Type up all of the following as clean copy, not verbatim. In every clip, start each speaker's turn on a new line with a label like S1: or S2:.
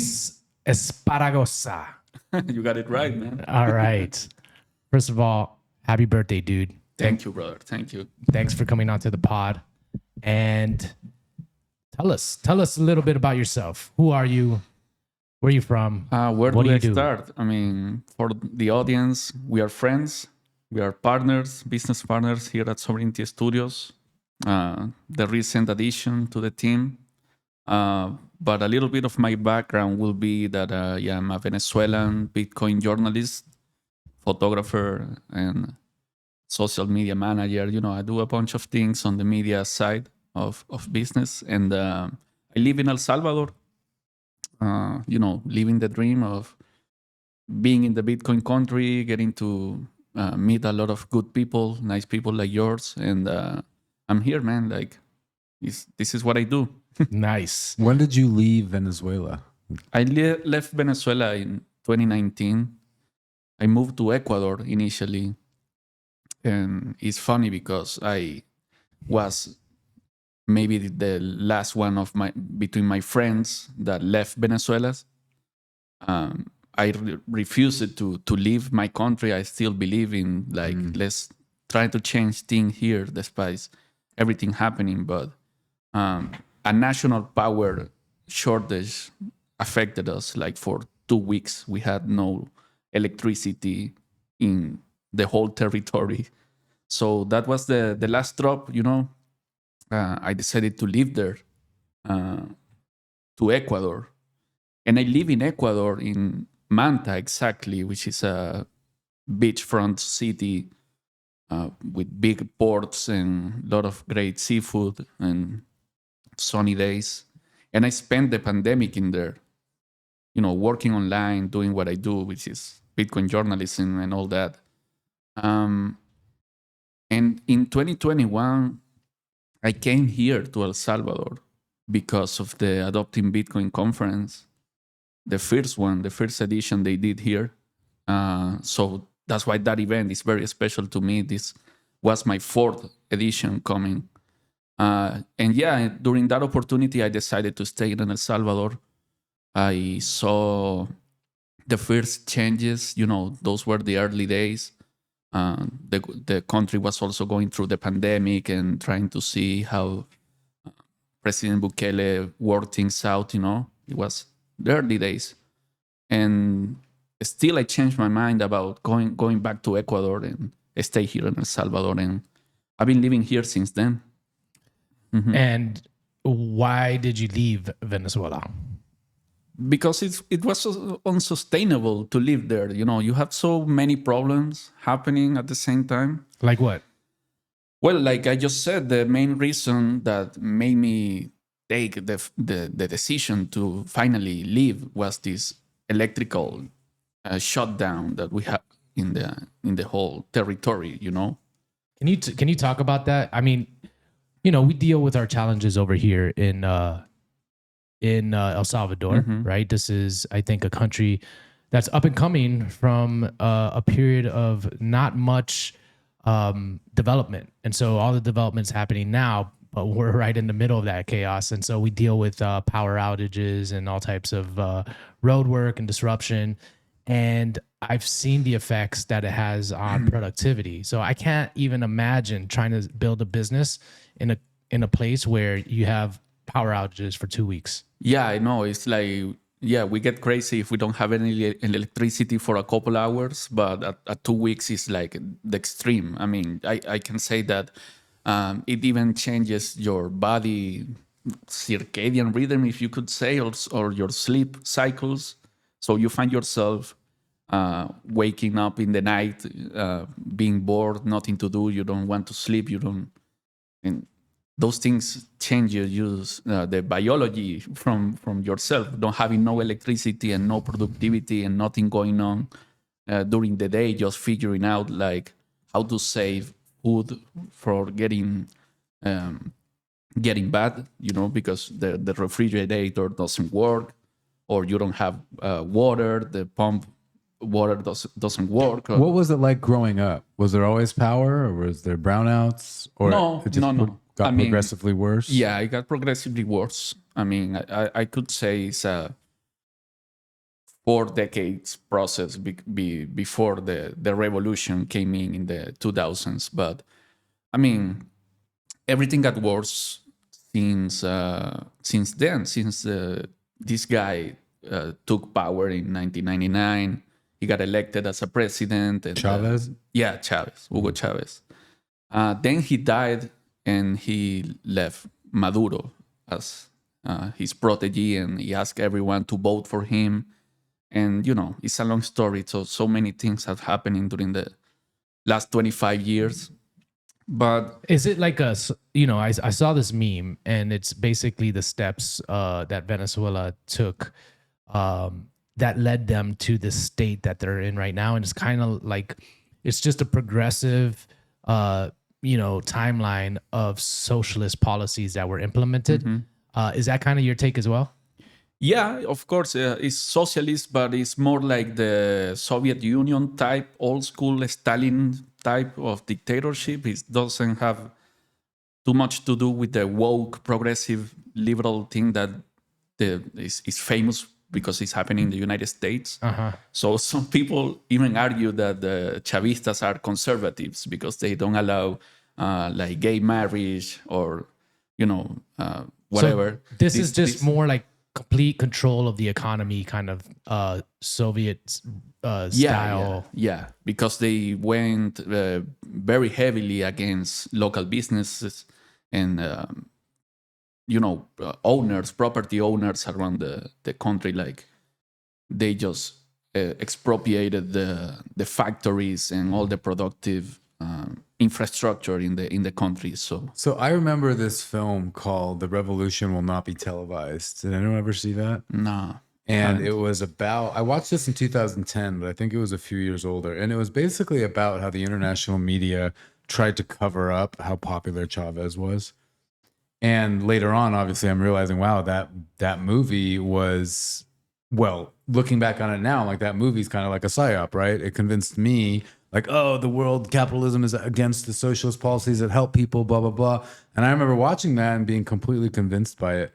S1: Luis Esparragoza.
S2: You got it right, man.
S1: All right. First of all, happy birthday, dude.
S2: Thank you, brother. Thank you.
S1: Thanks for coming onto the pod. And tell us a little bit about yourself. Who are you? Where are you from?
S2: Where
S1: What
S2: do
S1: do
S2: I
S1: you do?
S2: start? I mean, for the audience, we are friends. We are partners, business partners here at Sovereignty Studios. The recent addition to the team. But a little bit of my background will be that I'm a Venezuelan Bitcoin journalist, photographer, and social media manager. You know, I do a bunch of things on the media side of business. And I live in El Salvador, living the dream of being in the Bitcoin country, getting to meet a lot of good people, nice people like yours. And I'm here, man. Like, this is what I do.
S1: Nice.
S3: When did you leave Venezuela?
S2: I left Venezuela in 2019. I moved to Ecuador initially. And it's funny because I was maybe the last one of between my friends that left Venezuela. I refused to leave my country. I still believe in let's try to change things here despite everything happening. But a national power shortage affected us. Like for 2 weeks, we had no electricity in the whole territory. So that was the last drop, you know. I decided to live there, to Ecuador. And I live in Ecuador, in Manta exactly, which is a beachfront city with big ports and a lot of great seafood and sunny days. And I spent the pandemic in there, you know, working online, doing what I do, which is Bitcoin journalism and all that. And in 2021, I came here to El Salvador because of the Adopting Bitcoin conference, the first edition they did here. So that's why that event is very special to me. This was my 4th edition coming. And yeah, during that opportunity, I decided to stay in El Salvador. I saw the first changes, you know, those were the early days. The country was also going through the pandemic and trying to see how President Bukele worked things out, you know. It was the early days. And still I changed my mind about going back to Ecuador and stay here in El Salvador. And I've been living here since then. Mm-hmm.
S1: And why did you leave Venezuela?
S2: Because it was so unsustainable to live there. You know, you have so many problems happening at the same time.
S1: Like what?
S2: Well, like I just said, the main reason that made me take the decision to finally leave was this electrical shutdown that we have in the whole territory. You know.
S1: Can you talk about that? I mean, you know, we deal with our challenges over here in El Salvador, right? This is, I think, a country that's up and coming from a period of not much development. And so all the development's happening now, but we're right in the middle of that chaos. And so we deal with power outages and all types of road work and disruption. And I've seen the effects that it has on productivity. So I can't even imagine trying to build a business in a place where you have power outages for 2 weeks.
S2: Yeah, I know. It's like, yeah, we get crazy if we don't have any electricity for a couple hours, but at 2 weeks is like the extreme. I mean, I can say that it even changes your body circadian rhythm, if you could say, or your sleep cycles. So you find yourself waking up in the night, being bored, nothing to do. You don't want to sleep. And those things change the biology from yourself. Don't having no electricity and no productivity and nothing going on during the day, just figuring out like how to save food for getting bad, you know, because the refrigerator doesn't work, or you don't have water, the pump water doesn't work.
S3: What was it like growing up? Was there always power, or was there brownouts? Or
S2: No.
S3: Got progressively worse?
S2: Yeah, it got progressively worse. I mean, I could say it's 4 decades process before the revolution came in the 2000s. But I mean, everything got worse since then. Since this guy took power in 1999, he got elected as a president. And,
S3: Chavez?
S2: Chavez, Hugo Chavez. Then he died, and he left Maduro as his protege, and he asked everyone to vote for him. And it's a long story. So many things have happened during the last 25 years. But
S1: is it like I saw this meme, and it's basically the steps that Venezuela took that led them to the state that they're in right now. And it's kind of like, it's just a progressive, timeline of socialist policies that were implemented. Is that kind of your take as well?
S2: Yeah, of course, it's socialist, but it's more like the Soviet Union type, old school Stalin type of dictatorship. It doesn't have too much to do with the woke, progressive, liberal thing that is famous because it's happening in the United States. So some people even argue that the Chavistas are conservatives because they don't allow like gay marriage or, whatever.
S1: So this is just more like complete control of the economy, kind of Soviet style.
S2: Yeah, because they went very heavily against local businesses and property owners around the country. Like they just expropriated the factories and all the productive infrastructure in the country. So
S3: I remember this film called "The Revolution Will Not Be Televised." Did anyone ever see that?
S2: No.
S3: And it was about, I watched this in 2010, but I think it was a few years older. And it was basically about how the international media tried to cover up how popular Chavez was. And later on, obviously, I'm realizing, wow, that movie was, well, looking back on it now, like that movie's kind of like a psyop, right? It convinced me, like, oh, the world capitalism is against the socialist policies that help people, blah, blah, blah. And I remember watching that and being completely convinced by it.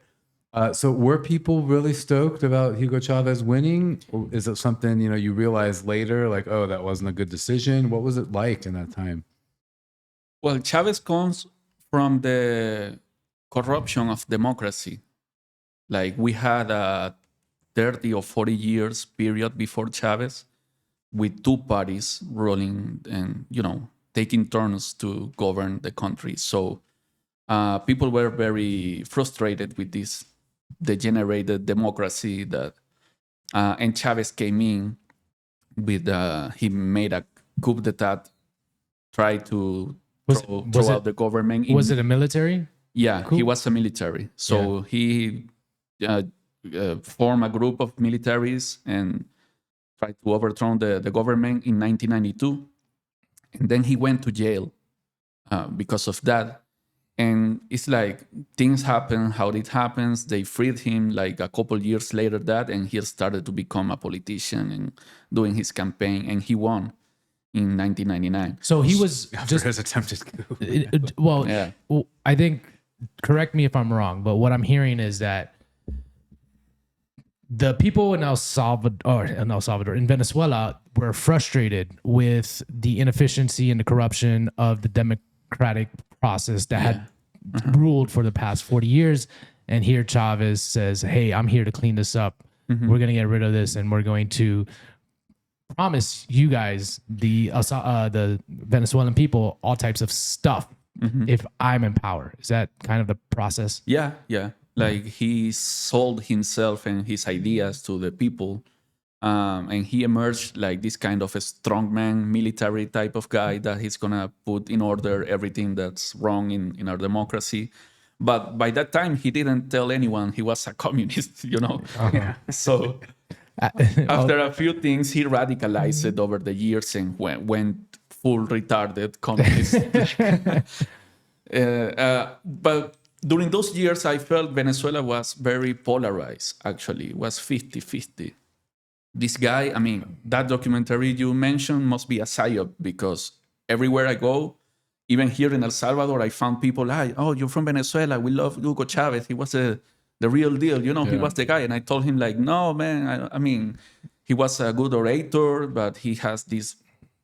S3: So were people really stoked about Hugo Chavez winning? Or is it something, you realize later, like, oh, that wasn't a good decision? What was it like in that time?
S2: Well, Chavez comes from the corruption of democracy. Like we had a 30 or 40 years period before Chavez with two parties ruling and, taking turns to govern the country. So people were very frustrated with this degenerated democracy that, and Chavez came in with, he made a coup d'etat, tried to throw out the government.
S1: Was it a military?
S2: Yeah,
S1: coup?
S2: He was a military. So he formed a group of militaries and tried to overthrow the government in 1992. And then he went to jail because of that. And it's like things happen how it happens. They freed him like a couple years later and he started to become a politician and doing his campaign, and he won in 1999.
S1: So he was just
S3: his attempted coup.
S1: Well, I think, correct me if I'm wrong, but what I'm hearing is that the people in in Venezuela were frustrated with the inefficiency and the corruption of the democratic process that had ruled for the past 40 years. And here Chavez says, hey, I'm here to clean this up. We're going to get rid of this, and we're going to promise you guys, the Venezuelan people, all types of stuff if I'm in power. Is that kind of the process?
S2: Yeah. Like he sold himself and his ideas to the people. And he emerged like this kind of a strongman, military type of guy that he's going to put in order everything that's wrong in our democracy. But by that time, he didn't tell anyone he was a communist, So after a few things, he radicalized it over the years and went full retarded communist. But during those years, I felt Venezuela was very polarized, actually. It was 50-50. This guy, I mean, that documentary you mentioned must be a psyop, because everywhere I go, even here in El Salvador, I found people like, oh, you're from Venezuela. We love Hugo Chavez. He was the real deal. He was the guy. And I told him, like, no, man, I mean, he was a good orator, but he has this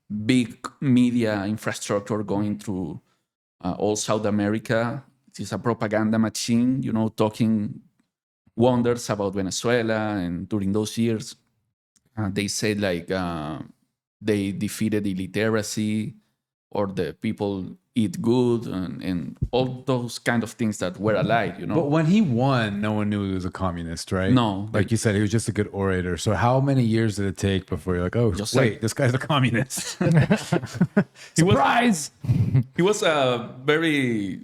S2: big media infrastructure going through all South America. It's a propaganda machine, talking wonders about Venezuela. And during those years, they said like they defeated illiteracy, or the people eat good, and all those kind of things that were alike,
S3: But when he won, no one knew he was a communist, right?
S2: No.
S3: Like you said, he was just a good orator. So how many years did it take before you're like, oh,
S2: Just
S3: wait,
S2: like-
S3: this guy's a communist?
S1: Surprise!
S2: He was a very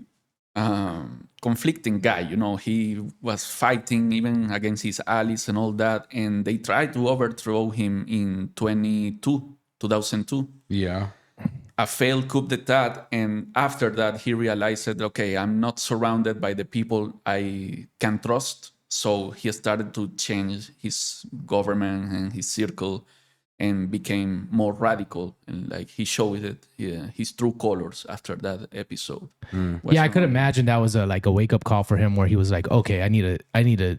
S2: conflicting guy. He was fighting even against his allies and all that, and they tried to overthrow him in 2002.
S3: Yeah.
S2: A failed coup d'etat, and after that he realized that, okay, I'm not surrounded by the people I can trust. So he started to change his government and his circle, and became more radical, and like he showed it, his true colors after that episode.
S1: Yeah, I could imagine that was a wake up call for him, where he was like, okay, I need to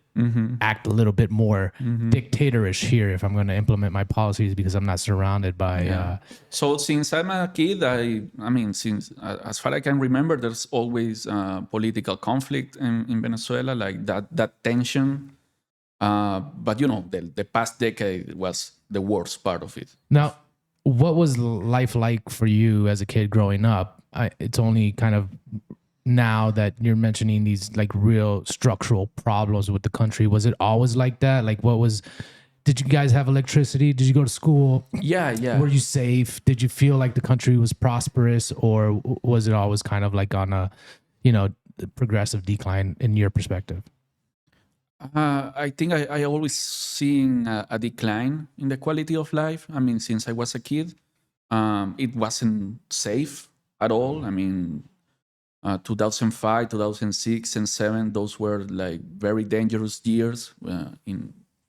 S1: act a little bit more dictatorish here if I'm going to implement my policies, because I'm not surrounded by.
S2: So since I'm a kid, I mean, since as far as I can remember, there's always political conflict in Venezuela, like that tension. But the past decade was the worst part of it.
S1: Now, what was life like for you as a kid growing up? It's only kind of now that you're mentioning these like real structural problems with the country. Was it always like that? Like, did you guys have electricity? Did you go to school?
S2: Yeah.
S1: Were you safe? Did you feel like the country was prosperous, or was it always kind of like on a, progressive decline in your perspective?
S2: I think I always seen a decline in the quality of life. I mean, since I was a kid, it wasn't safe at all. I mean, 2005, 2006, and 2007, those were like very dangerous years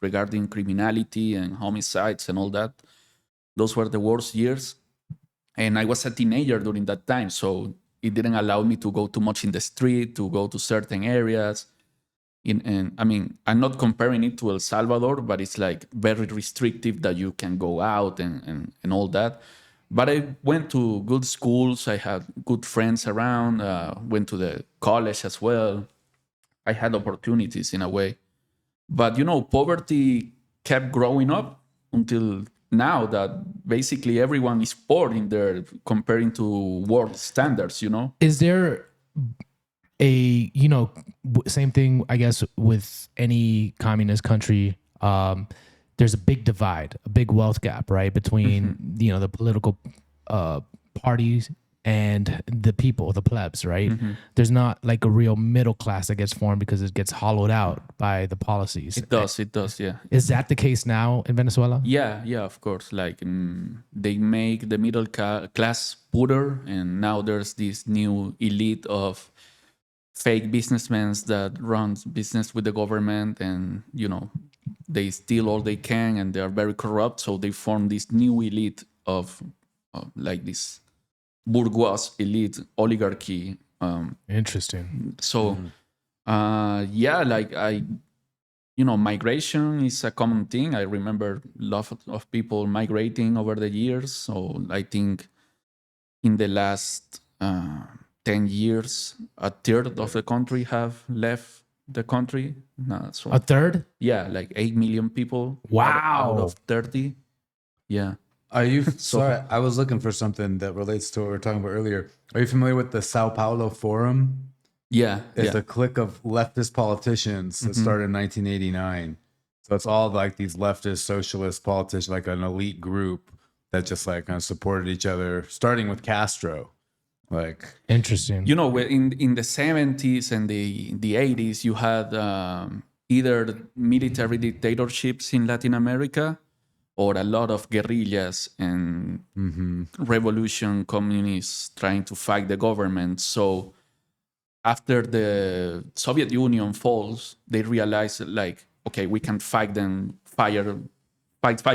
S2: regarding criminality and homicides and all that. Those were the worst years. And I was a teenager during that time, so it didn't allow me to go too much in the street, to go to certain areas. And I mean, I'm not comparing it to El Salvador, but it's like very restrictive that you can go out and all that. But I went to good schools. I had good friends around, went to the college as well. I had opportunities in a way. But, poverty kept growing up until now, that basically everyone is poor in there comparing to world standards,
S1: Is there same thing, I guess, with any communist country? There's a big divide, a big wealth gap, right, between the political parties and the people, the plebs, right? There's not like a real middle class that gets formed because it gets hollowed out by the policies.
S2: It does, yeah.
S1: Is that the case now in Venezuela?
S2: Yeah, of course. Like they make the middle class poorer, and now there's this new elite of fake businessmen that runs business with the government, and they steal all they can, and they are very corrupt. So they form this new elite of like this bourgeois elite oligarchy.
S1: Interesting.
S2: So migration is a common thing. I remember a lot of people migrating over the years. So I think in the last 10 years, a third of the country have left the country. So,
S1: A third?
S2: yeah, like 8 million people.
S1: Wow.
S2: Out of 30. Yeah.
S3: Are you sorry? I was looking for something that relates to what we were talking about earlier. Are you familiar with the Sao Paulo Forum?
S2: Yeah.
S3: It's a clique of leftist politicians that started in 1989. So it's all like these leftist socialist politicians, like an elite group that just like kind of supported each other, starting with Castro. Like,
S1: interesting.
S2: In the 70s and the 80s, you had either military dictatorships in Latin America, or a lot of guerrillas and revolution communists trying to fight the government. So after the Soviet Union falls, they realized, like, okay, we can fight fire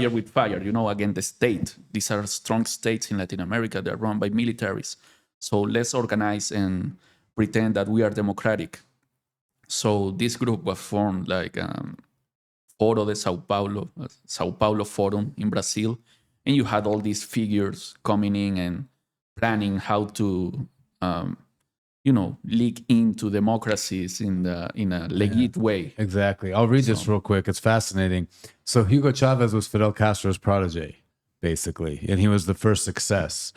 S2: with fire, against the state. These are strong states in Latin America. They're run by militaries. So let's organize and pretend that we are democratic. So this group was formed like Foro de Sao Paulo Forum in Brazil, and you had all these figures coming in and planning how to, leak into democracies in a legit way.
S3: Exactly. I'll read this real quick. It's fascinating. So Hugo Chavez was Fidel Castro's protege, basically, and he was the first success.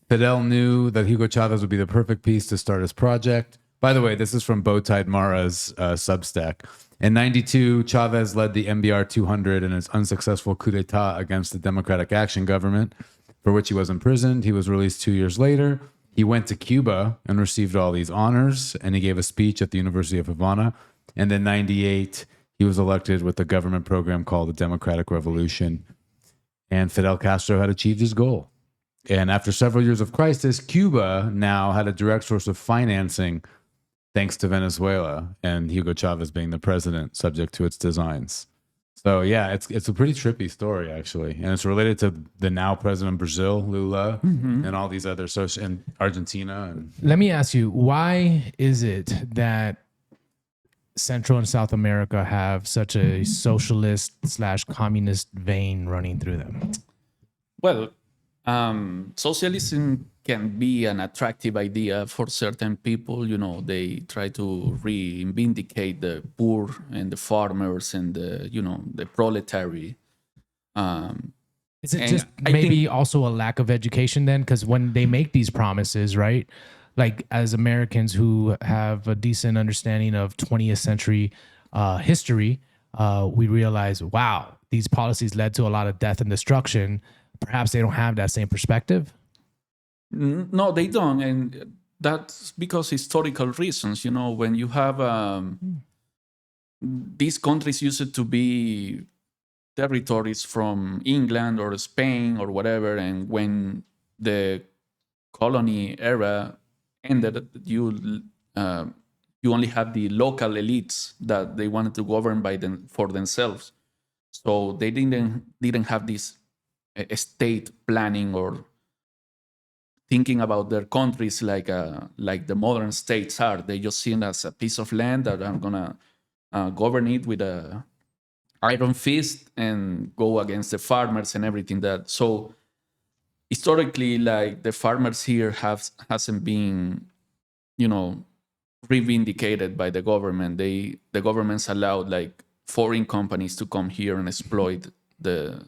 S3: Fidel knew that Hugo Chavez would be the perfect piece to start his project. By the way, this is from Bowtied Mara's Substack. In 92, Chavez led the MBR 200 in its unsuccessful coup d'etat against the Democratic Action government, for which he was imprisoned. He was released 2 years later. He went to Cuba and received all these honors, and he gave a speech at the University of Havana. And then 98, he was elected with a government program called the Democratic Revolution. And Fidel Castro had achieved his goal. And after several years of crisis, Cuba now had a direct source of financing thanks to Venezuela and Hugo Chavez being the president, subject to its designs. So yeah, it's a pretty trippy story actually, and it's related to the now president of Brazil, Lula, and all these other and Argentina. And
S1: let me ask you, why is it that Central and South America have such a socialist/communist vein running through them?
S2: Well, socialism can be an attractive idea for certain people. They try to reivindicate the poor and the farmers and the proletariat.
S1: Is it just maybe also a lack of education then? Because when they make these promises, right? Like as Americans who have a decent understanding of 20th century history, we realize, wow, these policies led to a lot of death and destruction. Perhaps they don't have that same perspective.
S2: No, they don't. And that's because historical reasons. When you have these countries used to be territories from England or Spain or whatever. And when the colony era ended, you only had the local elites that they wanted to govern for themselves. So they didn't have this state planning or thinking about their countries like the modern states are. They just see it as a piece of land that I'm gonna govern it with a iron fist and go against the farmers and everything that. So historically, like the farmers here hasn't been, reivindicated by the government. The government's allowed like foreign companies to come here and exploit the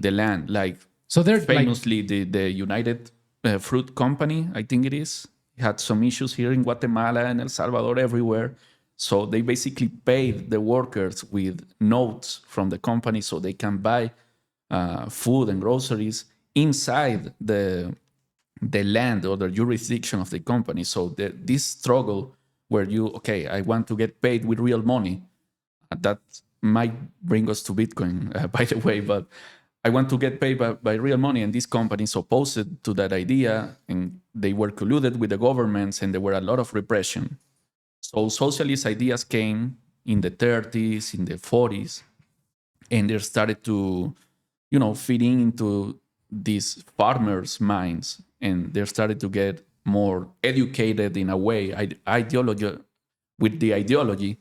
S2: land. Like
S1: so they're
S2: famously the United Fruit Company, I think it is, had some issues here in Guatemala and El Salvador, everywhere. So they basically paid the workers with notes from the company so they can buy food and groceries inside the land or the jurisdiction of the company. So this struggle where I want to get paid with real money, that might bring us to Bitcoin, by the way, but I want to get paid by real money, and these companies opposed to that idea, and they were colluded with the governments, and there were a lot of repression. So socialist ideas came in the 30s, in the 40s, and they started to, fit into these farmers' minds, and they started to get more educated in a way, with the ideology,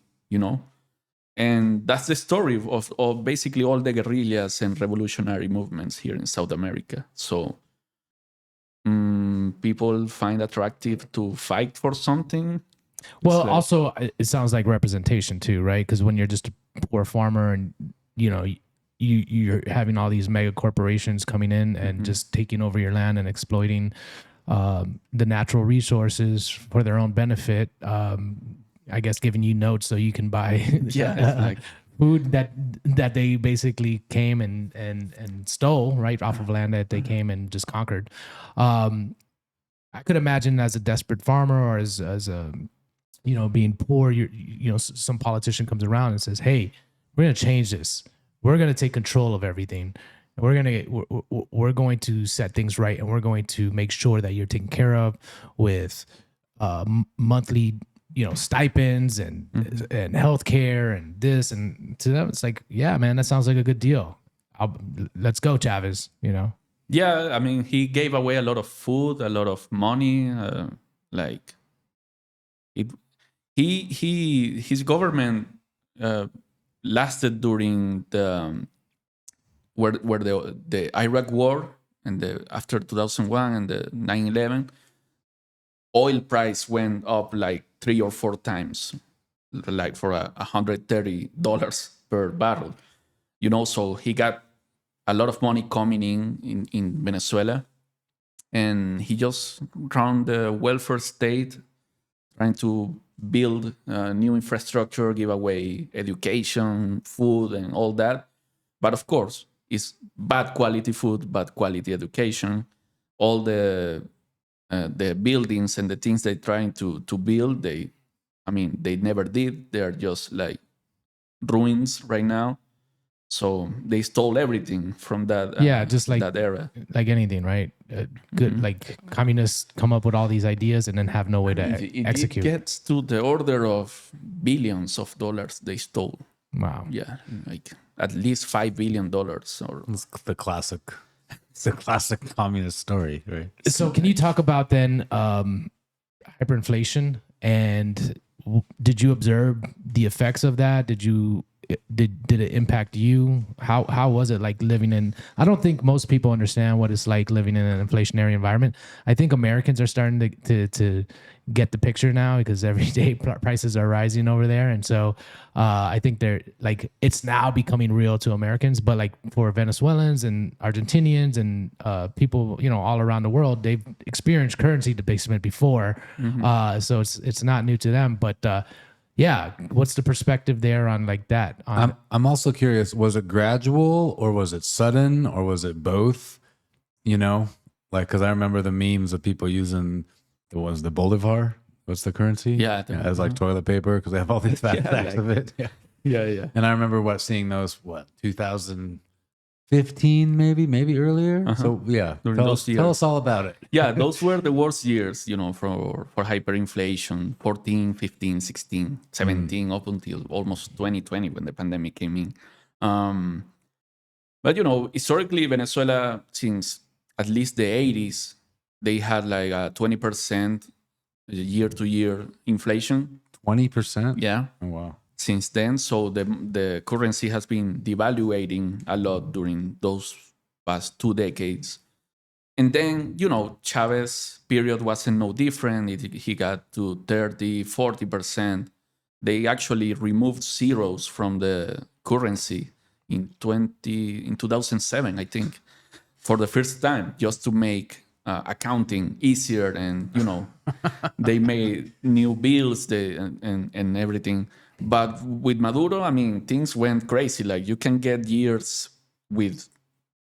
S2: And that's the story of basically all the guerrillas and revolutionary movements here in South America. So people find attractive to fight for something.
S1: Well, also, it sounds like representation too, right? Because when you're just a poor farmer and, you're having all these mega corporations coming in and just taking over your land and exploiting the natural resources for their own benefit, I guess giving you notes so you can buy food that they basically came and stole right off of land that they came and just conquered. I could imagine as a desperate farmer or as a being poor, some politician comes around and says, "Hey, we're gonna change this. We're gonna take control of everything. We're going to set things right, and we're going to make sure that you're taken care of with monthly." Stipends and healthcare and this, and to them it's like, yeah, man, that sounds like a good deal. Let's go, Chavez.
S2: Yeah, I mean, he gave away a lot of food, a lot of money. His government lasted during the where the Iraq War and the after 2001 and the 9/11, oil price went up like 3 or 4 times, like for $130 per barrel. So he got a lot of money coming in Venezuela, and he just run the welfare state, trying to build new infrastructure, give away education, food, and all that. But of course, it's bad quality food, bad quality education. All the buildings and the things they're trying to build, they never did. They are just like ruins right now. So they stole everything from that.
S1: Just like
S2: that era.
S1: Like anything, right? Good, like communists come up with all these ideas and then have no way to execute.
S2: It gets to the order of billions of dollars they stole.
S1: Wow.
S2: Yeah, like at least $5 billion. Or
S3: It's the classic. It's a classic communist story, right?
S1: So can you talk about then hyperinflation, and did you observe the effects of that? Did it impact you? How was it like living in? I don't think most people understand what it's like living in an inflationary environment. I think Americans are starting to get the picture now, because every day prices are rising over there, and so I think they're like, it's now becoming real to Americans. But like for Venezuelans and Argentinians and people all around the world, they've experienced currency debasement before, so it's not new to them. But yeah, what's the perspective there on like that?
S3: I'm also curious, was it gradual or was it sudden or was it both? Like, because I remember the memes of people using the Bolivar. What's the currency?
S2: Yeah,
S3: as like toilet paper, because they have all these fat stacks of it.
S2: Yeah.
S3: And I remember seeing those 2015 maybe earlier. So yeah, tell us all about it.
S2: Yeah, those were the worst years, for hyperinflation, 14, 15, 16, 17, up until almost 2020 when the pandemic came in. But, historically, Venezuela, since at least the 80s, they had like a 20% year-to-year inflation.
S3: 20%?
S2: Yeah.
S3: Oh, wow.
S2: Since then, so the currency has been devaluating a lot during those past 2 decades. And then, Chavez period wasn't no different. He got to 30, 40%. They actually removed zeros from the currency in 2007, I think, for the first time, just to make accounting easier. And, they made new bills and everything. But with Maduro, things went crazy. Like, you can get years with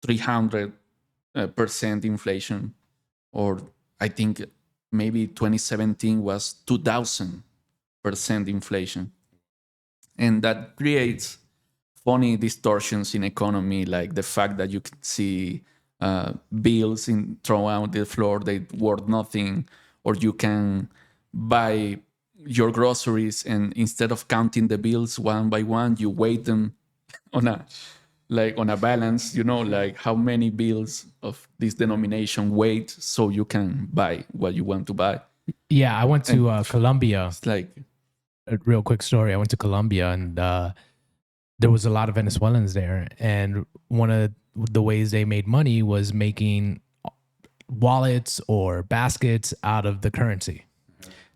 S2: 300% inflation, or I think maybe 2017 was 2000% inflation. And that creates funny distortions in economy, like the fact that you can see bills thrown out the floor, they worth nothing, or you can buy your groceries, and instead of counting the bills one by one, you weight them on a balance, like how many bills of this denomination weight, so you can buy what you want to buy.
S1: Yeah, I went to Colombia.
S2: It's like
S1: a real quick story. I went to Colombia, and there was a lot of Venezuelans there, and one of the ways they made money was making wallets or baskets out of the currency.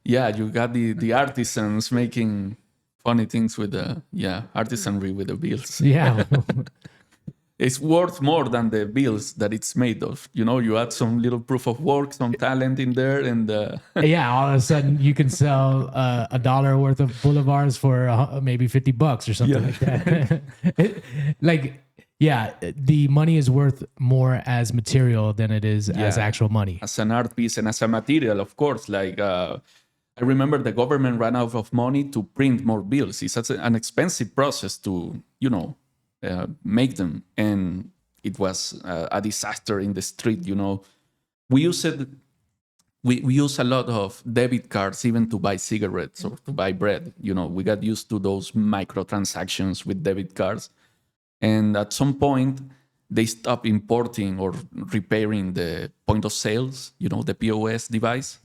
S2: Yeah, you got the artisans making funny things with the artisanry with the bills.
S1: Yeah.
S2: It's worth more than the bills that it's made of. You add some little proof of work, some talent in there, and
S1: yeah, all of a sudden you can sell $1 worth of bolivars for maybe $50 or something like that. The money is worth more as material than it is as actual money.
S2: As an art piece and as a material, of course. Like, I remember the government ran out of money to print more bills. It's such an expensive process to, make them. And it was a disaster in the street, We use a lot of debit cards even to buy cigarettes or to buy bread. We got used to those microtransactions with debit cards. And at some point, they stopped importing or repairing the point of sales, the POS device.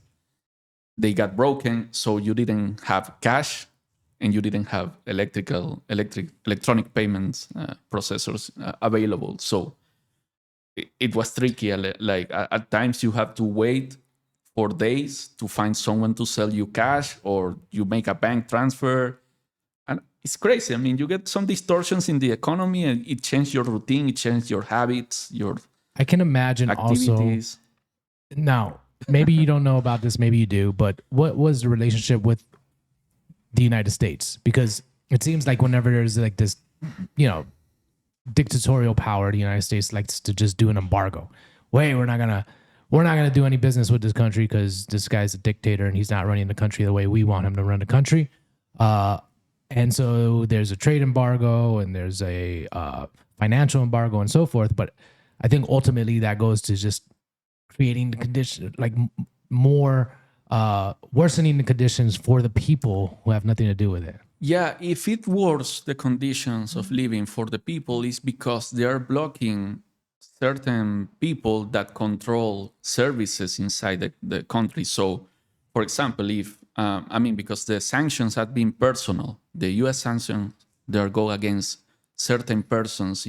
S2: They got broken, so you didn't have cash and you didn't have electronic payments processors available. So it was tricky. Like at times you have to wait for days to find someone to sell you cash, or you make a bank transfer. And it's crazy. I mean, you get some distortions in the economy, and it changed your routine, it changed your habits, your
S1: I can imagine
S2: activities.
S1: also. Now, maybe you don't know about this, maybe you do, but what was the relationship with the United States? Because it seems like whenever there's like this, dictatorial power, the United States likes to just do an embargo. Wait, we're not gonna do any business with this country because this guy's a dictator and he's not running the country the way we want him to run the country. And so there's a trade embargo and there's a financial embargo and so forth. But I think ultimately that goes to just creating the condition, like more worsening the conditions for the people who have nothing to do with it.
S2: Yeah, if it worsens the conditions of living for the people, it's because they are blocking certain people that control services inside the country. So, for example, if because the sanctions have been personal, the U.S. sanctions they go against certain persons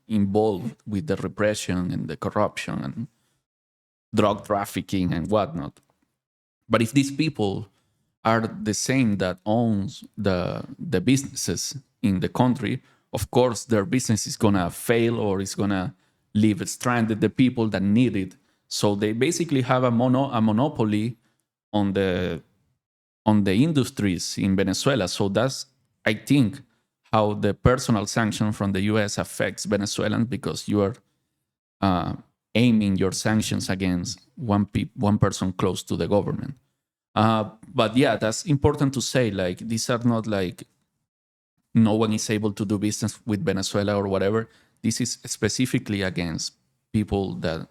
S2: involved with the repression and the corruption and drug trafficking and whatnot. But if these people are the same that owns the businesses in the country, of course their business is gonna fail or is gonna leave stranded the people that need it. So they basically have a monopoly on the industries in Venezuela. So that's, I think, how the personal sanction from the U.S. affects Venezuelans, because you are aiming your sanctions against one person close to the government. But yeah, that's important to say. Like, these are not like no one is able to do business with Venezuela or whatever. This is specifically against people that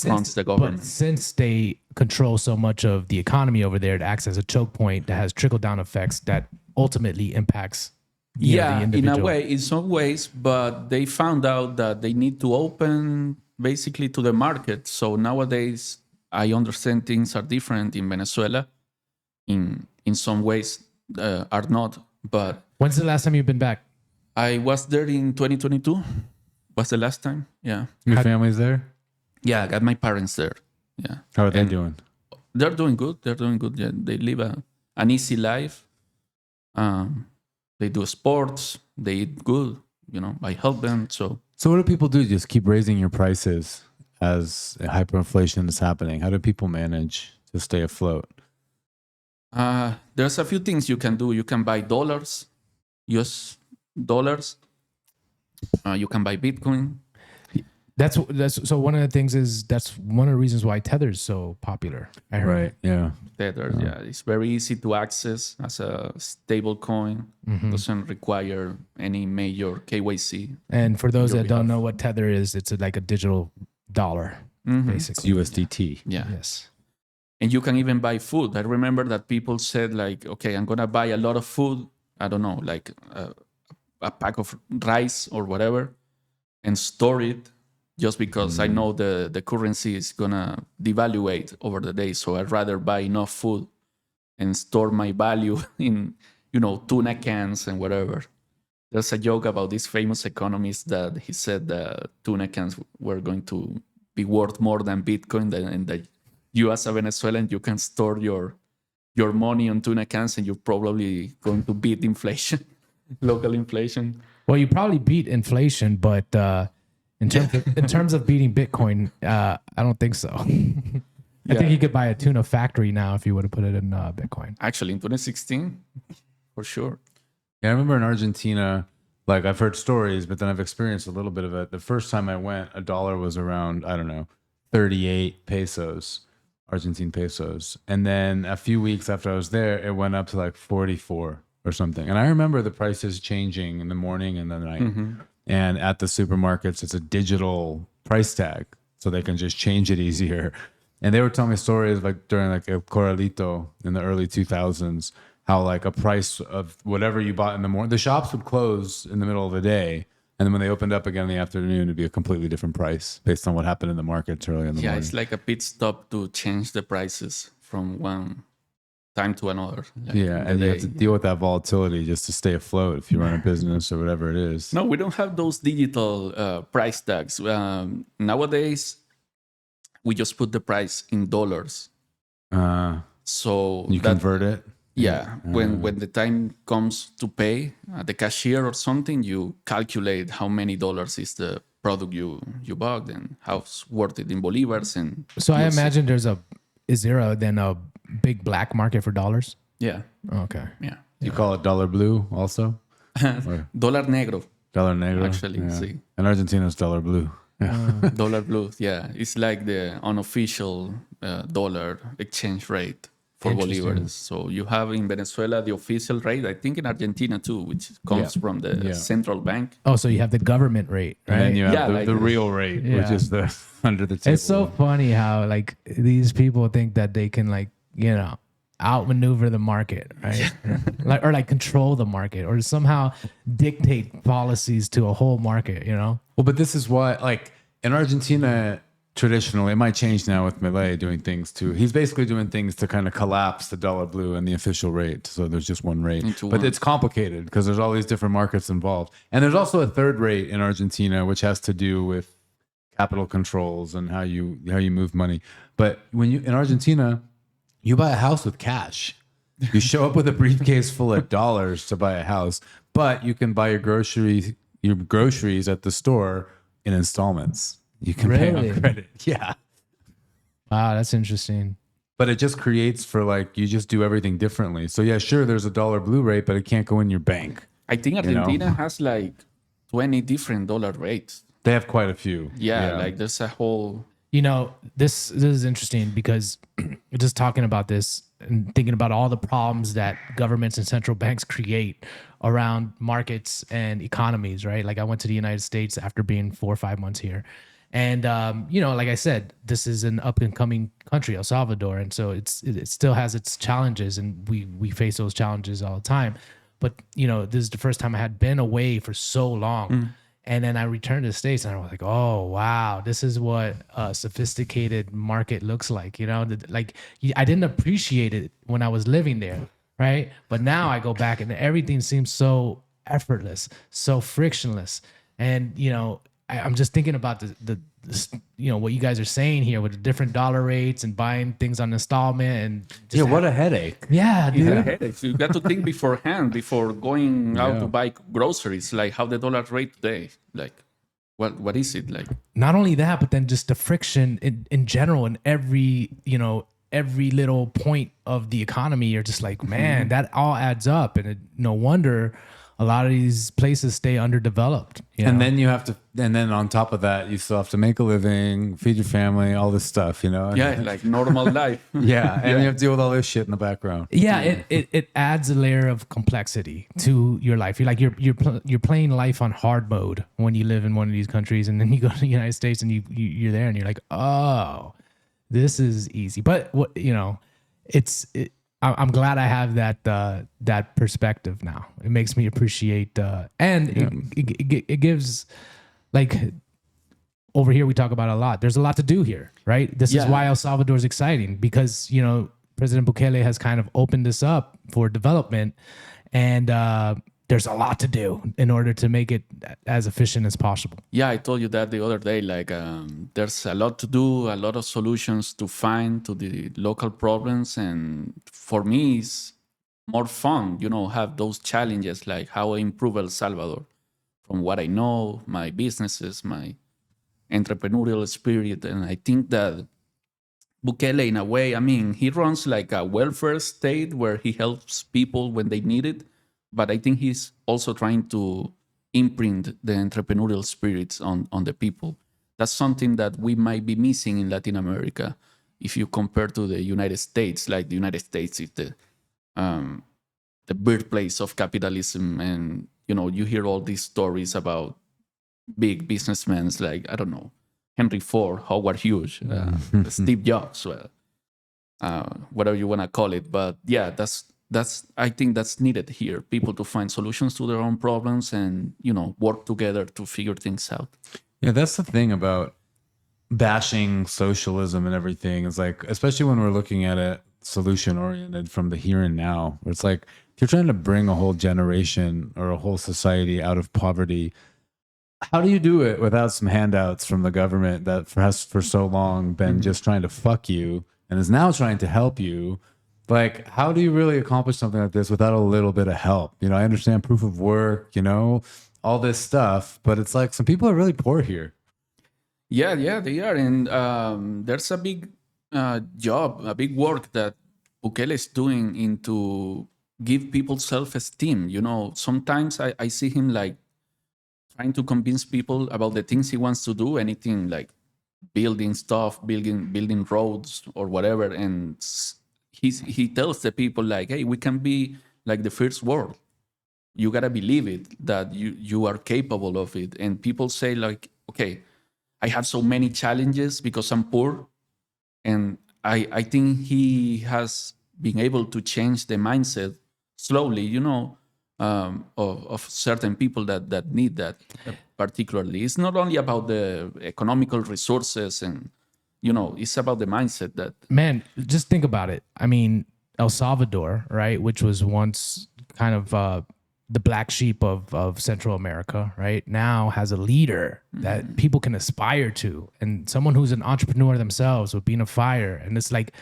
S2: runs the government.
S1: But since they control so much of the economy over there, it acts as a choke point that has trickle-down effects that ultimately impacts the individual.
S2: In a way, in some ways, but they found out that they need to open basically to the market. So nowadays, I understand things are different in Venezuela. In some ways, are not. But
S1: when's the last time you've been back?
S2: I was there in 2022. Was the last time? Yeah.
S3: Your family's there?
S2: Yeah, I got my parents there. Yeah.
S3: How are they doing?
S2: They're doing good. Yeah, they live an easy life. They do sports. They eat good. I help them. So
S3: what do people do? Just keep raising your prices as hyperinflation is happening? How do people manage to stay afloat?
S2: There's a few things you can do. You can buy dollars, US dollars. You can buy Bitcoin.
S1: That's so one of the things is that's one of the reasons why Tether is so popular. I heard.
S3: Right. Yeah.
S2: Tether, yeah, it's very easy to access as a stable coin. Doesn't require any major KYC.
S1: And for those that don't know what Tether is, it's like a digital dollar, basically.
S3: It's USDT.
S2: Yeah.
S1: Yes.
S2: And you can even buy food. I remember that people said like, okay, I'm gonna buy a lot of food. I don't know, like a pack of rice or whatever, and store it. Just because I know the currency is gonna devaluate over the day, so I'd rather buy enough food and store my value in, tuna cans and whatever. There's a joke about this famous economist that he said that tuna cans were going to be worth more than Bitcoin, and that you as a Venezuelan, you can store your money on tuna cans and you're probably going to beat inflation, local inflation.
S1: Well, you probably beat inflation, but in terms of beating Bitcoin, I don't think so. I think you could buy a tuna factory now if you would have put it in Bitcoin.
S2: Actually, in 2016, for sure.
S3: Yeah, I remember in Argentina, like I've heard stories, but then I've experienced a little bit of it. The first time I went, $1 was around, 38 pesos, Argentine pesos. And then a few weeks after I was there, it went up to like 44 or something. And I remember the prices changing in the morning and the night. And at the supermarkets, it's a digital price tag, so they can just change it easier. And they were telling me stories like during like a Corralito in the early 2000s, how like a price of whatever you bought in the morning, the shops would close in the middle of the day. And then when they opened up again in the afternoon, it'd be a completely different price based on what happened in the markets early in the morning.
S2: Yeah, it's like a pit stop to change the prices from one time to another. Like
S3: Yeah,
S2: the
S3: and you have
S2: day.
S3: to deal with that volatility just to stay afloat if you run a business or whatever it is.
S2: No, we don't have those digital price tags. Nowadays, we just put the price in dollars. So
S3: You convert it.
S2: Yeah, when the time comes to pay the cashier or something, you calculate how many dollars is the product you bought and how it's worth it in bolivars. And
S1: So I
S2: you'll see.
S1: imagine is there a big black market for dollars?
S2: Yeah,
S1: Okay.
S2: yeah.
S3: You call it dollar blue also?
S2: Dollar negro,
S3: Dollar negro?
S2: actually.
S3: Yeah.
S2: See.
S3: And Argentina's dollar blue. Yeah.
S2: Dollar blue. Yeah, it's like the unofficial dollar exchange rate for bolivars. So you have in Venezuela the official rate, I think in Argentina too, which comes from the central bank.
S1: Oh, so you have the government rate, right?
S3: And then you have
S2: Yeah,
S3: the,
S2: like
S3: the
S2: this.
S3: real rate, which
S1: Yeah.
S3: is the under the table.
S1: It's so funny how like these people think that they can outmaneuver the market, right? like control the market or somehow dictate policies to a whole market,
S3: Well, but this is why, like in Argentina, traditionally, it might change now with Milei doing things too. He's basically doing things to kind of collapse the dollar blue and the official rate. So there's just one rate.
S2: Into
S3: But
S2: one.
S3: it's complicated because there's all these different markets involved. And there's also a third rate in Argentina, which has to do with capital controls and how you move money. But when you in Argentina, you buy a house with cash. You show up with a briefcase full of dollars to buy a house, but you can buy your groceries at the store in installments. You can pay
S1: Really?
S3: on credit. Yeah.
S1: Wow, that's interesting.
S3: But it just creates for you just do everything differently. So yeah, sure, there's a dollar blue rate, but it can't go in your bank.
S2: I think Argentina has like 20 different dollar rates.
S3: They have quite a few.
S2: Yeah, like there's a whole.
S1: This is interesting because just talking about this and thinking about all the problems that governments and central banks create around markets and economies, right? Like I went to the United States after being 4 or 5 months here. And, like I said, this is an up and coming country, El Salvador. And so it still has its challenges and we face those challenges all the time. But, this is the first time I had been away for so long. And then I returned to the States and I was like, oh, wow, this is what a sophisticated market looks like. I didn't appreciate it when I was living there, right? But now I go back and everything seems so effortless, so frictionless. And, I'm just thinking about the what you guys are saying here with the different dollar rates and buying things on installment and just
S3: what a headache.
S1: yeah, dude.
S2: Yeah, headaches. You got to think beforehand before going out to buy groceries. Like how the dollar rate today. Like, what is it like?
S1: Not only that, but then just the friction in general in every little point of the economy. You're just like, man, that all adds up, and no wonder a lot of these places stay underdeveloped.
S3: And then and then on top of that, you still have to make a living, feed your family, all this stuff,
S2: Yeah, like normal life.
S3: Yeah, and you have to deal with all this shit in the background.
S1: yeah, it adds a layer of complexity to your life. You're playing life on hard mode when you live in one of these countries, and then you go to the United States and you're there and you're like, oh, this is easy. But I'm glad I have that perspective now. It makes me appreciate, it gives, like, over here we talk about a lot. There's a lot to do here, right? This is why El Salvador is exciting because President Bukele has kind of opened this up for development, and there's a lot to do in order to make it as efficient as possible.
S2: Yeah, I told you that the other day. Like, there's a lot to do, a lot of solutions to find to the local problems, and for me, it's more fun. Have those challenges, like how I improve El Salvador, from what I know, my businesses, my entrepreneurial spirit, and I think that Bukele, in a way, he runs like a welfare state where he helps people when they need it. But I think he's also trying to imprint the entrepreneurial spirits on the people. That's something that we might be missing in Latin America if you compare to the United States. Like the United States is the birthplace of capitalism. And, you hear all these stories about big businessmen like, I don't know, Henry Ford, Howard Hughes, Steve Jobs, whatever you want to call it. But yeah, I think that's needed here. People to find solutions to their own problems and, work together to figure things out.
S3: Yeah, that's the thing about bashing socialism and everything. Is like, especially when we're looking at it solution oriented from the here and now. It's like if you're trying to bring a whole generation or a whole society out of poverty, how do you do it without some handouts from the government that has for so long been just trying to fuck you and is now trying to help you? Like, how do you really accomplish something like this without a little bit of help? You know, I understand proof of work, you know, all this stuff, but it's like some people are really poor here.
S2: Yeah, they are. And there's a big job, a big work that Bukele is doing into give people self-esteem. You know, sometimes I see him like trying to convince people about the things he wants to do, anything like building stuff, building roads or whatever. And he tells the people like, hey, we can be like the first world. You gotta believe it, that you are capable of it. And people say like, okay, I have so many challenges because I'm poor. And I think he has been able to change the mindset slowly, you know, of certain people that need that particularly. It's not only about the economical resources and, you know, it's about the mindset that...
S1: Man, just think about it. I mean, El Salvador, right, which was once kind of the black sheep of Central America, right, now has a leader that people can aspire to, and someone who's an entrepreneur themselves with being a fire. And it's like,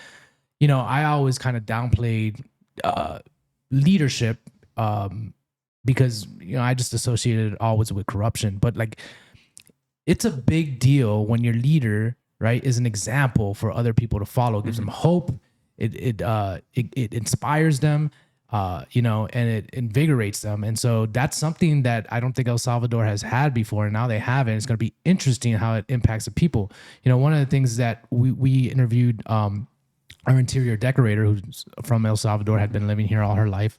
S1: you know, I always kind of downplayed leadership because, you know, I just associated it always with corruption. But like, it's a big deal when your leader, right, is an example for other people to follow. It gives them hope. It inspires them. You know, and it invigorates them. And so that's something that I don't think El Salvador has had before. And now they have it. It's going to be interesting how it impacts the people. You know, one of the things that we interviewed our interior decorator who's from El Salvador, had been living here all her life.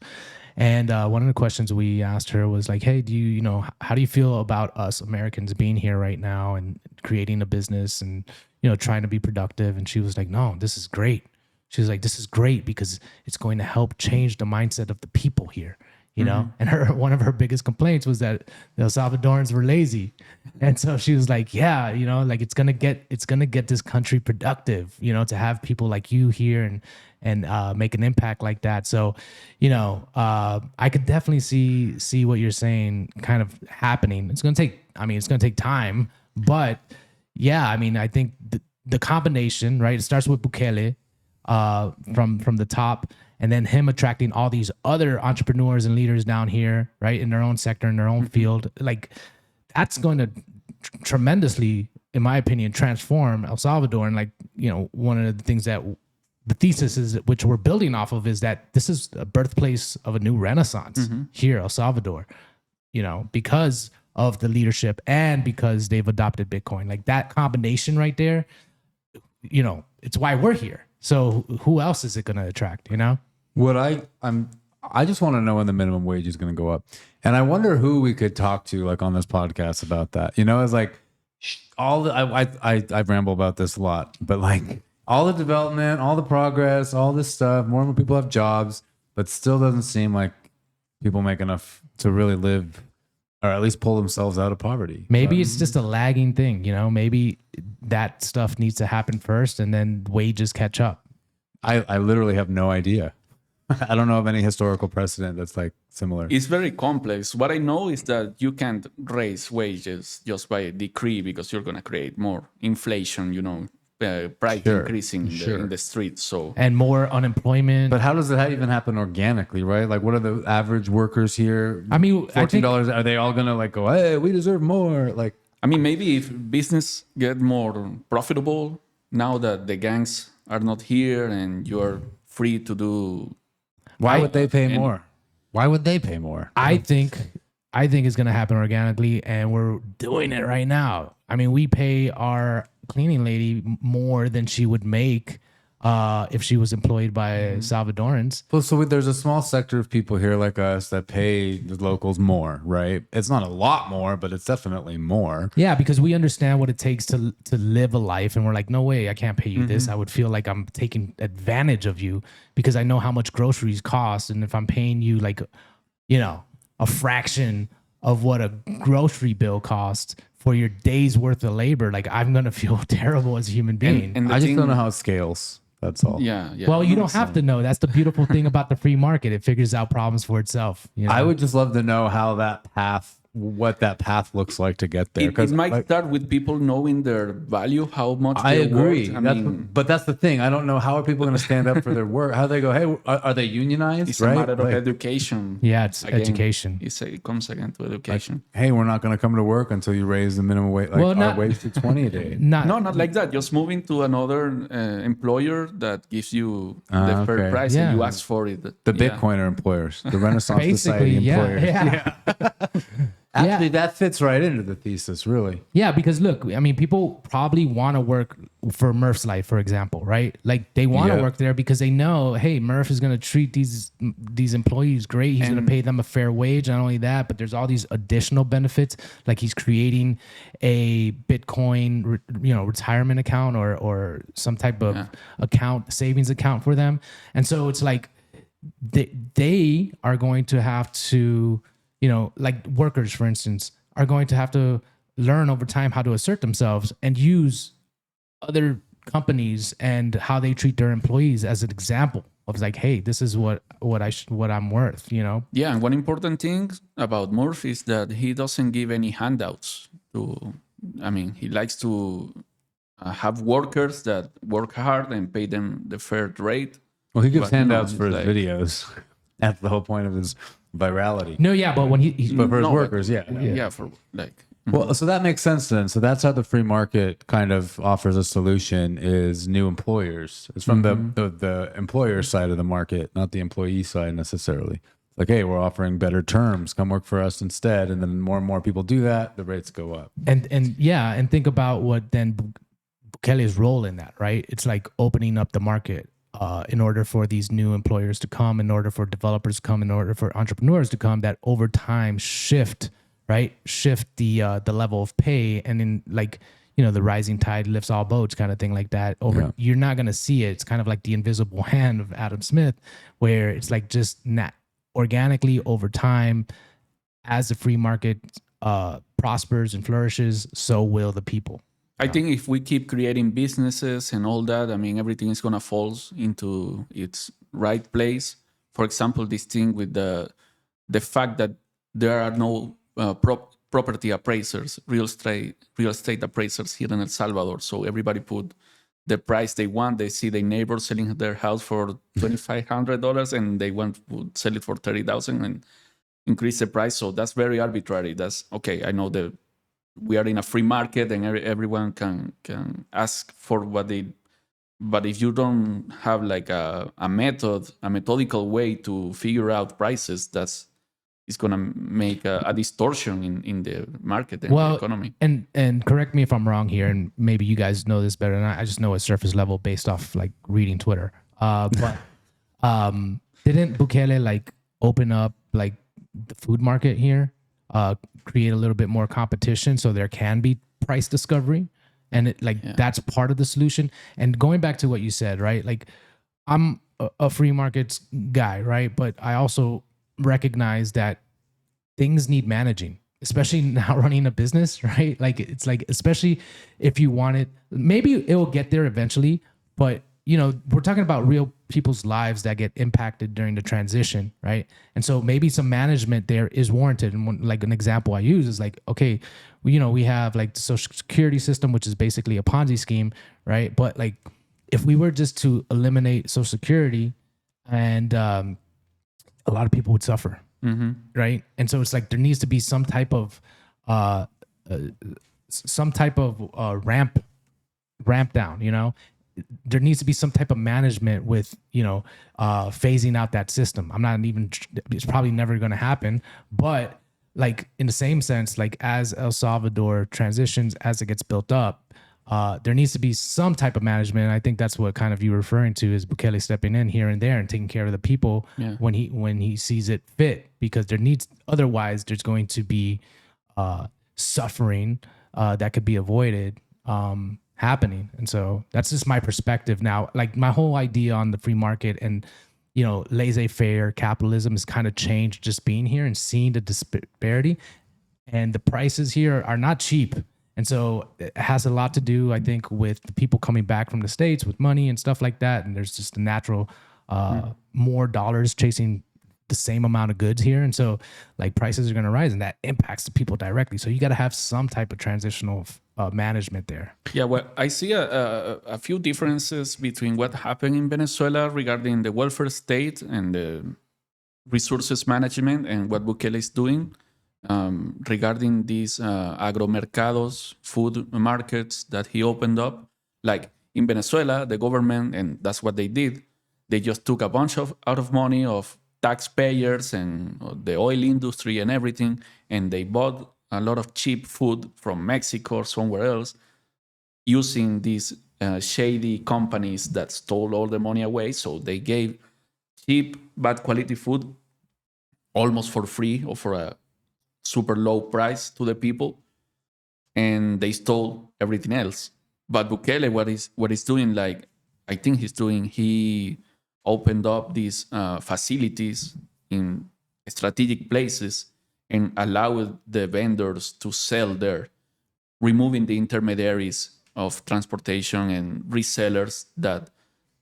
S1: And one of the questions we asked her was like, hey, you know, how do you feel about us Americans being here right now and creating a business and, you know, trying to be productive? And she was like, no, this is great. She was like, this is great because it's going to help change the mindset of the people here, you know? And one of her biggest complaints was that the El Salvadorans were lazy. And so she was like, yeah, you know, like it's going to get this country productive, you know, to have people like you here and make an impact like that. So, you know, I could definitely see what you're saying kind of happening. It's going to take time, but yeah, I mean, I think the combination, right? It starts with Bukele, from the top, and then him attracting all these other entrepreneurs and leaders down here, right, in their own sector, in their own field. Like, that's going to tremendously, in my opinion, transform El Salvador. And like, you know, one of the things that the thesis is, which we're building off of, is that this is a birthplace of a new renaissance here, El Salvador, you know, because of the leadership and because they've adopted Bitcoin. Like, that combination right there, you know, it's why we're here. So who else is it going to attract, you know?
S3: What I just want to know when the minimum wage is going to go up. And I wonder who we could talk to, like, on this podcast about that. You know, it's like I ramble about this a lot, but like all the development, all the progress, all this stuff, more and more people have jobs, but still doesn't seem like people make enough to really live, or at least pull themselves out of poverty.
S1: Maybe it's just a lagging thing, you know? Maybe that stuff needs to happen first and then wages catch up.
S3: I literally have no idea. I don't know of any historical precedent that's like similar.
S2: It's very complex. What I know is that you can't raise wages just by a decree because you're going to create more inflation, you know, price increasing in the streets. So,
S1: and more unemployment.
S3: But how does it even happen organically, right? Like, what are the average workers here?
S1: I mean,
S3: $14, are they all going to like go, hey, we deserve more? Like,
S2: I mean, maybe if business get more profitable now that the gangs are not here and you're free to do.
S3: Why would they pay more? Why would they pay more?
S1: I think it's going to happen organically, and we're doing it right now. I mean, we pay our cleaning lady more than she would make if she was employed by Salvadorans.
S3: Well, so there's a small sector of people here like us that pay the locals more, right? It's not a lot more, but it's definitely more.
S1: Yeah, because we understand what it takes to live a life, and we're like, no way, I can't pay you this. I would feel like I'm taking advantage of you because I know how much groceries cost, and if I'm paying you like, you know, a fraction of what a grocery bill costs for your day's worth of labor, like, I'm gonna feel terrible as a human being.
S3: And I just don't know how it scales. That's all.
S2: Yeah, yeah.
S1: Well, you don't have to know. That's the beautiful thing about the free market. It figures out problems for itself. You know?
S3: I would just love to know what that path looks like to get there.
S2: It might start with people knowing their value, how much
S3: I
S2: they're
S3: agree.
S2: worth.
S3: But that's the thing. I don't know how are people going to stand up for their work. How do they go? Hey, are they unionized?
S2: It's
S3: right?
S2: a matter of education.
S1: Yeah, it's
S2: Again,
S1: education.
S2: It comes again to education.
S3: Hey, we're not going to come to work until you raise the minimum wage. Like
S1: Well,
S3: our wage to 20 a day.
S2: Not like that. Just moving to another employer that gives you the fair
S3: okay.
S2: price and you ask for it.
S3: The Bitcoiner employers, the Renaissance
S1: Basically,
S3: Society employers.
S1: yeah.
S3: Actually, that fits right into the thesis, really.
S1: Yeah, because look, I mean, people probably want to work for Murph's Life, for example, right? Like they want to work there because they know, hey, Murph is going to treat these employees great. He's going to pay them a fair wage. Not only that, but there's all these additional benefits, like he's creating a Bitcoin, retirement account or some type of savings account for them. And so it's like they are going to have to, like workers, for instance, are going to have to learn over time how to assert themselves and use other companies and how they treat their employees as an example of like, hey, this is what I'm worth,
S2: Yeah, and one important thing about Murph is that he doesn't give any handouts he likes to have workers that work hard and pay them the fair rate.
S3: Well, he gives
S2: But,
S3: handouts for his
S2: like-
S3: videos. That's the whole point of his virality.
S1: No, yeah, but when
S3: But for his
S2: No,
S3: workers, yeah.
S2: Yeah, for like...
S3: Well, so that makes sense then. So that's how the free market kind of offers a solution: is new employers. It's from the employer side of the market, not the employee side necessarily. Like, hey, we're offering better terms. Come work for us instead. And then more and more people do that, the rates go up.
S1: And think about what then Bukele's role in that, right? It's like opening up the market in order for these new employers to come, in order for developers to come, in order for entrepreneurs to come, that over time shift the level of pay, and in like, the rising tide lifts all boats kind of thing like that. You're not going to see it. It's kind of like the invisible hand of Adam Smith, where it's like just organically over time, as the free market prospers and flourishes, so will the people.
S2: I think if we keep creating businesses and all that, everything is going to fall into its right place. For example, this thing with the fact that there are no property appraisers, real estate appraisers here in El Salvador. So everybody put the price they want. They see their neighbor selling their house for $2,500 and they want to sell it for $30,000 and increase the price. So that's very arbitrary. That's okay. I know that we are in a free market and everyone can ask for what they. But if you don't have like a methodical way to figure out prices, it's gonna make a distortion in the market and the economy.
S1: And correct me if I'm wrong here, and maybe you guys know this better than I just know at surface level based off like reading Twitter. But didn't Bukele like open up like the food market here, create a little bit more competition so there can be price discovery? And that's part of the solution. And going back to what you said, right? Like I'm a free markets guy, right? But I also recognize that things need managing, especially now running a business, right? Like it's like, especially if you want it, maybe it will get there eventually, but we're talking about real people's lives that get impacted during the transition, right? And so maybe some management there is warranted. And like an example I use is like, okay, we have like the Social Security system, which is basically a Ponzi scheme, right? But like, if we were just to eliminate Social Security, and a lot of people would suffer, right? And so it's like there needs to be some type of ramp down, There needs to be some type of management with, phasing out that system. It's probably never going to happen, but like in the same sense, like as El Salvador transitions, as it gets built up, there needs to be some type of management. And I think that's what kind of you're referring to is Bukele stepping in here and there and taking care of the people when he sees it fit, because otherwise there's going to be suffering that could be avoided happening. And so that's just my perspective now. Like my whole idea on the free market and laissez-faire capitalism has kind of changed just being here and seeing the disparity, and the prices here are not cheap. And so it has a lot to do, I think, with the people coming back from the States with money and stuff like that. And there's just a natural more dollars chasing the same amount of goods here. And so like prices are going to rise, and that impacts the people directly. So you got to have some type of transitional management there.
S2: Yeah, well, I see a few differences between what happened in Venezuela regarding the welfare state and the resources management and what Bukele is doing regarding these agromercados, food markets that he opened up. Like in Venezuela, the government, and that's what they did, they just took a bunch of out of money of taxpayers and the oil industry and everything, and they bought a lot of cheap food from Mexico or somewhere else using these shady companies that stole all the money away. So they gave cheap, bad quality food almost for free or for a super low price to the people, and they stole everything else. But Bukele, what he's doing, like I think he's doing, he opened up these facilities in strategic places and allowed the vendors to sell there, removing the intermediaries of transportation and resellers that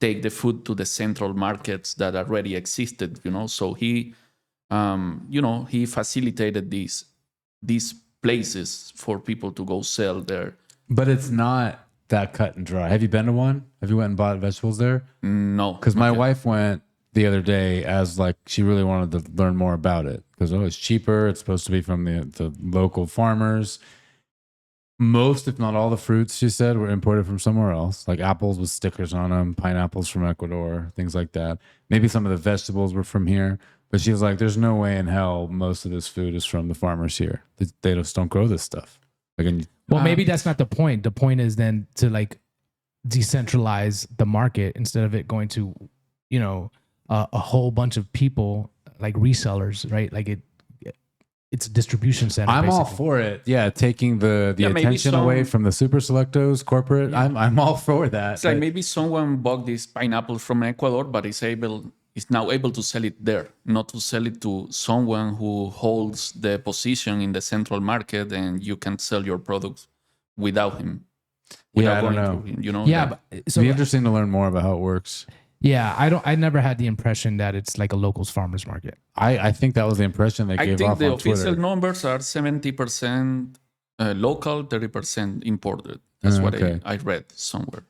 S2: take the food to the central markets that already existed, So he, he facilitated these places for people to go sell there.
S3: But it's not that cut and dry. Have you been to one? Have you went and bought vegetables there?
S2: No.
S3: Because my wife went the other day as like she really wanted to learn more about it because it's cheaper. It's supposed to be from the local farmers. Most, if not all, the fruits she said were imported from somewhere else, like apples with stickers on them, pineapples from Ecuador, things like that. Maybe some of the vegetables were from here, but she was like, "There's no way in hell most of this food is from the farmers here. They just don't grow this stuff."
S1: Well, maybe that's not the point. The point is then to like decentralize the market instead of it going to, a whole bunch of people like resellers, right? Like it's a distribution center.
S3: I'm
S1: basically
S3: all for it. Yeah, taking the attention away from the super selectos corporate. Yeah. I'm all for that.
S2: It's like maybe someone bought this pineapple from Ecuador, but is now able to sell it there, not to sell it to someone who holds the position in the central market, and you can sell your products without him.
S3: I don't know.
S1: Yeah,
S3: so it'd be interesting to learn more about how it works.
S1: Yeah, I never had the impression that it's like a locals farmers market.
S3: I think that was the impression they gave off on Twitter.
S2: I think the official numbers are 70% local, 30% imported. That's what I read somewhere.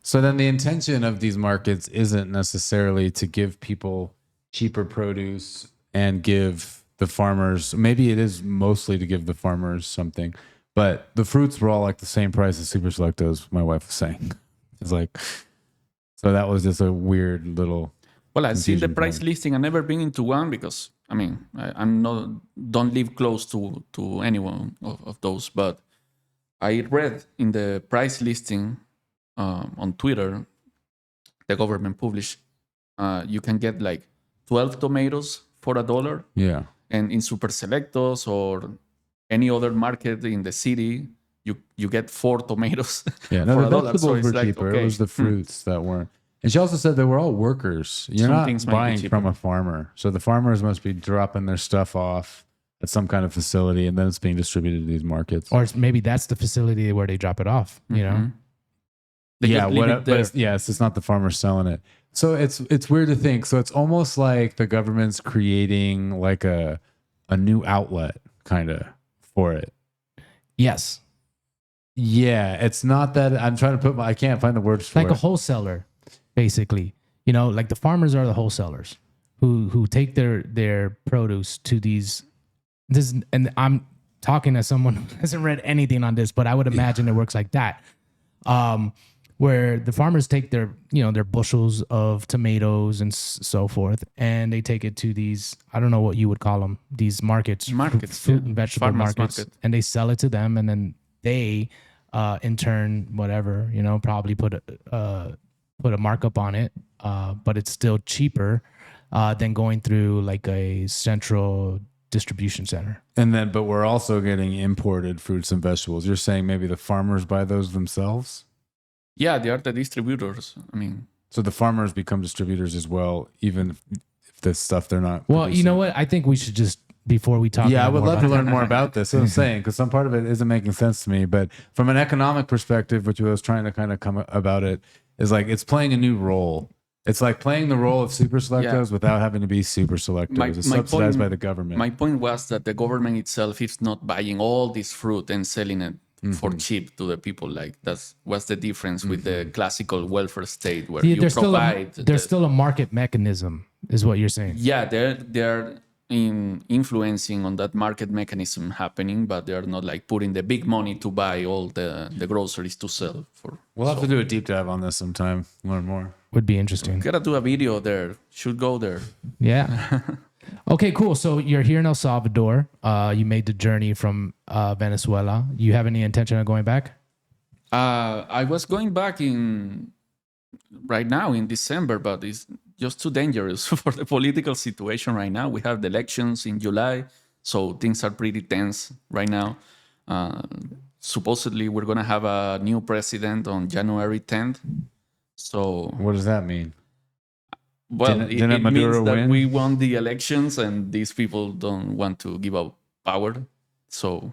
S3: So then the intention of these markets isn't necessarily to give people cheaper produce and give the farmers, maybe it is mostly to give the farmers something, but the fruits were all like the same price as Super Selectos, my wife was saying. It's like, so that was just a weird little.
S2: Well, I've seen the price listing. I've never been into one because, don't live close to anyone of those, but I read in the price listing on Twitter, the government published, you can get like 12 tomatoes for $1.
S3: Yeah.
S2: And in Super Selectos or any other market in the city, you get 4 tomatoes for $1.
S3: The vegetables were cheaper. Okay. It was the fruits that weren't. And she also said they were all workers. You're not buying from a farmer. So the farmers must be dropping their stuff off at some kind of facility, and then it's being distributed to these markets.
S1: Or maybe that's the facility where they drop it off, you know?
S3: It's just not the farmer selling it. So it's weird to think. So it's almost like the government's creating like a new outlet kind of for it.
S1: Yes.
S3: Yeah, it's not that I'm trying to I can't find the words for it.
S1: Like a wholesaler, basically. Like the farmers are the wholesalers who take their produce to and I'm talking as someone who hasn't read anything on this, but I would imagine it works like that. Where the farmers take their bushels of tomatoes and so forth, and they take it to these, I don't know what you would call them, these markets, fruit and vegetable markets, and they sell it to them, and then they, in turn, whatever, probably put a markup on it, but it's still cheaper than going through like a central distribution center.
S3: But we're also getting imported fruits and vegetables. You're saying maybe the farmers buy those themselves?
S2: Yeah, they are the distributors.
S3: So the farmers become distributors as well, even if the stuff they're not.
S1: Well,
S3: producing.
S1: you know what? I think we should just before we talk.
S3: Yeah, I would
S1: more
S3: love to
S1: about
S3: learn more about this. That's what I'm saying, because some part of it isn't making sense to me. But from an economic perspective, which I was trying to kind of come about it, is like it's playing a new role. It's like playing the role of super selectives without having to be super selectives. It's subsidized by the government.
S2: My point was that the government itself is not buying all this fruit and selling it for cheap to the people. Like what's the difference with the classical welfare state where you
S1: there's
S2: provide.
S1: There's still a market mechanism, is what you're saying.
S2: Yeah, they're influencing on that market mechanism happening, but they're not like putting the big money to buy all the groceries to sell for.
S3: We'll have to do a deep dive on this sometime. Learn more.
S1: Would be interesting.
S2: Gotta do a video there. Should go there.
S1: Yeah. Okay, cool. So you're here in El Salvador. You made the journey from Venezuela. You have any intention of going back?
S2: I was going back right now in December, but it's just too dangerous for the political situation right now. We have the elections in July, so things are pretty tense right now. Supposedly, we're going to have a new president on January 10th. So,
S3: what does that mean?
S2: Well,
S3: didn't
S2: it means
S3: Maduro
S2: that
S3: win?
S2: we won the elections and these people don't want to give up power. So,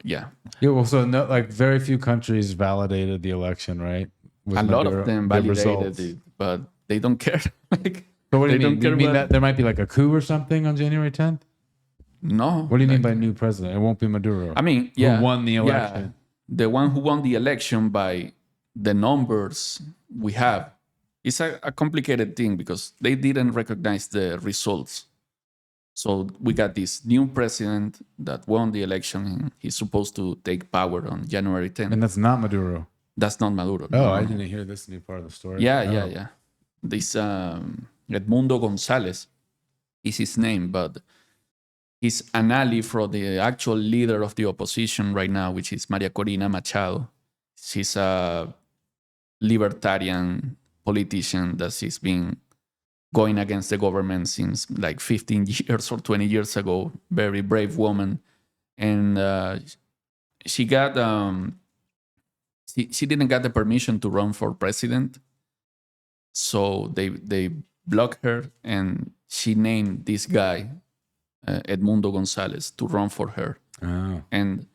S2: yeah.
S3: Yeah, well, so no, like very few countries validated the election, right? With
S2: A lot
S3: Maduro-
S2: of them
S3: the
S2: validated
S3: results.
S2: it, but they don't care. Like,
S3: So what do you
S2: they
S3: mean?
S2: don't
S3: Do you
S2: care
S3: mean
S2: about-
S3: that there might be like a coup or something on January 10th?
S2: No.
S3: What do you mean by new president? It won't be Maduro.
S2: I mean, yeah.
S3: Who won the election?
S2: Yeah, the one who won the election by the numbers we have. It's a complicated thing because they didn't recognize the results. So we got this new president that won the election and he's supposed to take power on January 10th.
S3: And that's not Maduro.
S2: That's not Maduro.
S3: Oh,
S2: No.
S3: I didn't hear this new part of the story.
S2: Yeah,
S3: Oh.
S2: yeah. This Edmundo Gonzalez is his name, but he's an ally for the actual leader of the opposition right now, which is Maria Corina Machado. She's a libertarian politician that she's been going against the government since like 15 years or 20 years ago. Very brave woman. And she got... She didn't get the permission to run for president. So they blocked her and she named this guy, Edmundo Gonzalez, to run for her.
S3: Oh.
S2: And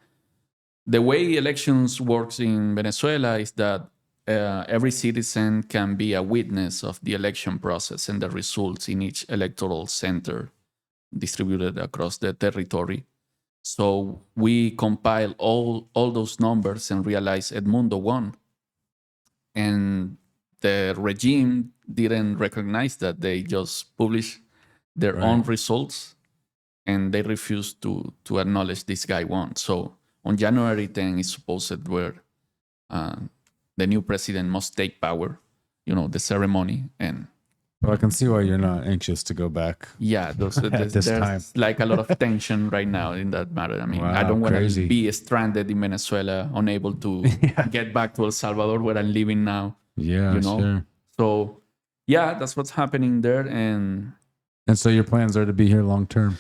S2: the way elections works in Venezuela is that every citizen can be a witness of the election process and the results in each electoral center distributed across the territory. So we compile all those numbers and realize Edmundo won. And the regime didn't recognize that. They just published their own results and they refused to acknowledge this guy won. So on January 10 is supposed where the new president must take power, the ceremony. And
S3: Well, I can see why you're not anxious to go back.
S2: yeah,
S3: this
S2: there's
S3: time.
S2: like a lot of tension right now in that matter. I mean, I
S3: Wow,
S2: don't want to
S3: crazy.
S2: be stranded in Venezuela, unable to get back to El Salvador where I'm living now.
S3: Yeah, sure.
S2: So yeah, that's what's happening there. And
S3: so your plans are to be here long term.